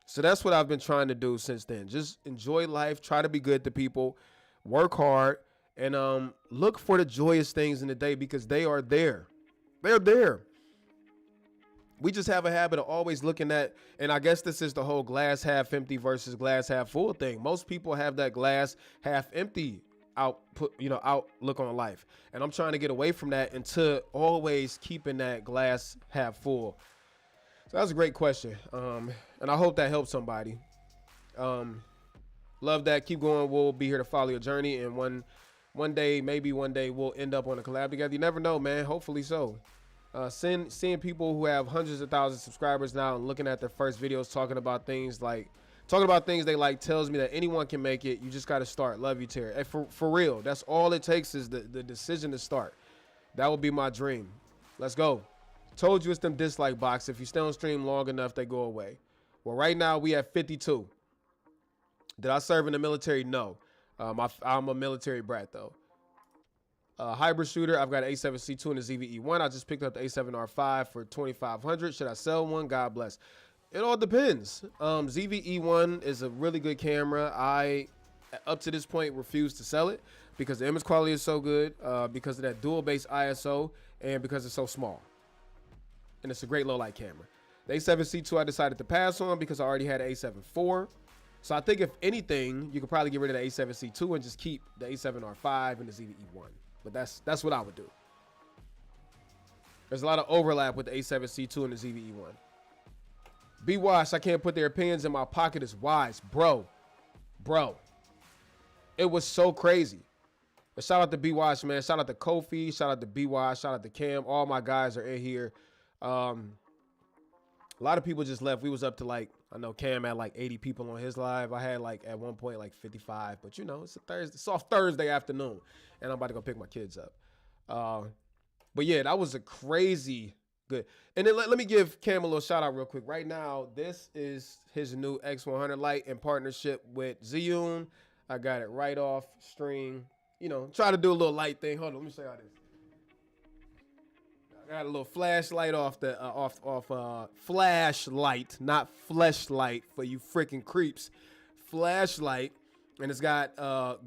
So that's what I've been trying to do since then. Just enjoy life, try to be good to people, work hard, and look for the joyous things in the day, because they are there. They're there. We just have a habit of always looking at, and I guess this is the whole glass half empty versus glass half full thing. Most people have that glass half empty outlook on life. And I'm trying to get away from that into always keeping that glass half full. So that's a great question. And I hope that helps somebody. Love that. Keep going. We'll be here to follow your journey. And one day, maybe one day, we'll end up on a collab together. You never know, man. Hopefully so. Seeing people who have hundreds of thousands of subscribers now and looking at their first videos talking about things they like tells me that anyone can make it. You just got to start. Love you, Terry. And for real, that's all it takes is the decision to start. That would be my dream. Let's go. Told you it's them dislike box. If you stay on stream long enough, they go away. Well, right now we have 52. Did I serve in the military? No. I'm a military brat though. Hybrid shooter, I've got an A7C2 and a ZVE1. I just picked up the A7R5 for $2,500. Should I sell one? God bless. It all depends. ZVE1 is a really good camera. I, up to this point, refuse to sell it because the image quality is so good, because of that dual base ISO, and because it's so small. And it's a great low light camera. The A7C2 I decided to pass on because I already had an A7 IV. So I think if anything, you could probably get rid of the A7C2 and just keep the A7R5 and the ZVE1. But that's what I would do. There's a lot of overlap with the A7C2 and the ZVE1. Be Wash, I can't put their opinions in my pocket is wise. Bro. It was so crazy. But shout out to Be Wash, man. Shout out to Kofi. Shout out to Be Wash. Shout out to Cam. All my guys are in here. A lot of people just left. We was up to like, I know Cam had like 80 people on his live. I had like at one point like 55. But you know, it's a Thursday, soft Thursday afternoon. And I'm about to go pick my kids up. But yeah, that was a crazy good. And then let me give Cam a little shout out real quick. Right now, this is his new X100 light in partnership with Ziyun. I got it right off stream. You know, try to do a little light thing. Hold on, let me show y'all this. I got a little flashlight off the flashlight, not fleshlight for you freaking creeps. Flashlight, and it's got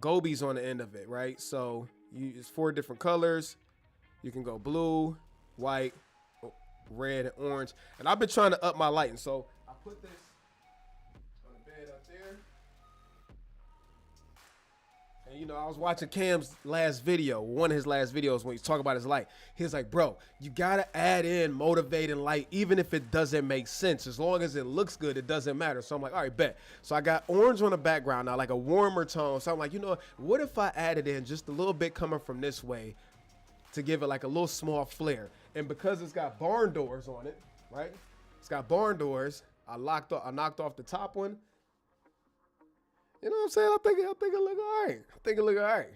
gobies on the end of it, right? So it's 4 different colors. You can go blue, white, red, and orange. And I've been trying to up my lighting, so I put this on the bed up there. And you know, I was watching Cam's last video, one of his last videos when he's talking about his light. He was like, bro, you gotta add in motivating light, even if it doesn't make sense. As long as it looks good, it doesn't matter. So I'm like, all right, bet. So I got orange on the background now, like a warmer tone. So I'm like, you know, what if I added in just a little bit coming from this way to give it like a little small flare? And because it's got barn doors on it, right? It's got barn doors. I knocked off the top one. You know what I'm saying? I think it look all right. I think it look all right.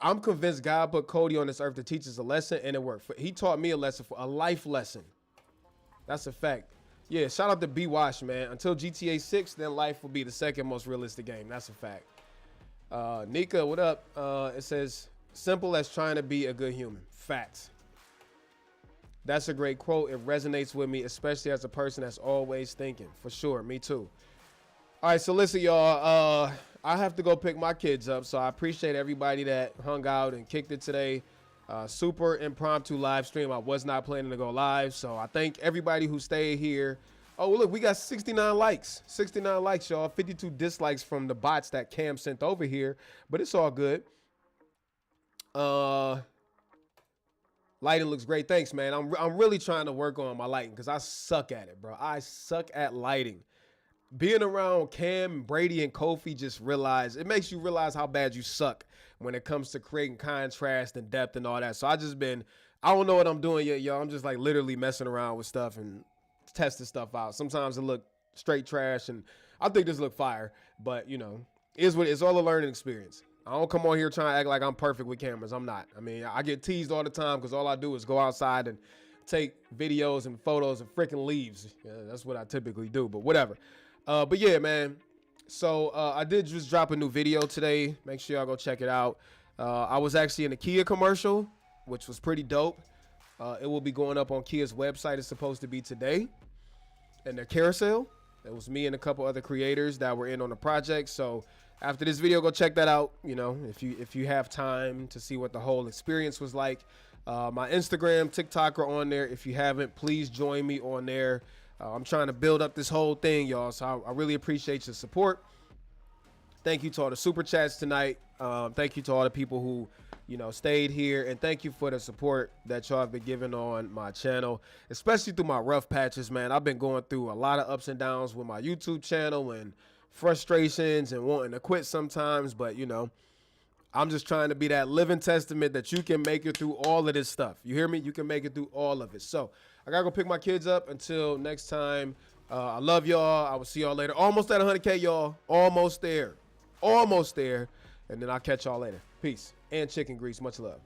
I'm convinced God put Cody on this earth to teach us a lesson, and it worked. He taught me a lesson, for a life lesson. That's a fact. Yeah, shout out to B Wash, man. Until GTA 6, then life will be the second most realistic game. That's a fact. Nika, what up? It says, simple as trying to be a good human. Facts. That's a great quote. It resonates with me, especially as a person that's always thinking. For sure. Me too. All right, so listen, y'all. I have to go pick my kids up, so I appreciate everybody that hung out and kicked it today. Super impromptu live stream. I was not planning to go live, so I thank everybody who stayed here. Oh, look, we got 69 likes. 69 likes, y'all. 52 dislikes from the bots that Cam sent over here, but it's all good. Lighting looks great. Thanks, man. I'm really trying to work on my lighting because I suck at it, bro. I suck at lighting. Being around Cam, Brady, and Kofi it makes you realize how bad you suck when it comes to creating contrast and depth and all that. So I don't know what I'm doing yet, y'all. I'm just like literally messing around with stuff and testing stuff out. Sometimes it look straight trash, and I think this look fire, but you know, it's all a learning experience. I don't come on here trying to act like I'm perfect with cameras. I'm not. I mean, I get teased all the time because all I do is go outside and take videos and photos of freaking leaves. Yeah, that's what I typically do, but whatever. But yeah, man. So I did just drop a new video today. Make sure y'all go check it out. I was actually in a Kia commercial, which was pretty dope. It will be going up on Kia's website. It's supposed to be today. And their carousel. It was me and a couple other creators that were in on the project. So after this video, go check that out. You know, if you have time to see what the whole experience was like. My Instagram, TikTok are on there. If you haven't, please join me on there. I'm trying to build up this whole thing, y'all. So I really appreciate your support. Thank you to all the super chats tonight. Thank you to all the people who, you know, stayed here. And thank you for the support that y'all have been giving on my channel, especially through my rough patches, man. I've been going through a lot of ups and downs with my YouTube channel and frustrations and wanting to quit sometimes. But, you know, I'm just trying to be that living testament that you can make it through all of this stuff. You hear me? You can make it through all of it. So I got to go pick my kids up. Until next time, I love y'all. I will see y'all later. Almost at 100K, y'all. Almost there. Almost there. And then I'll catch y'all later. Peace. And chicken grease. Much love.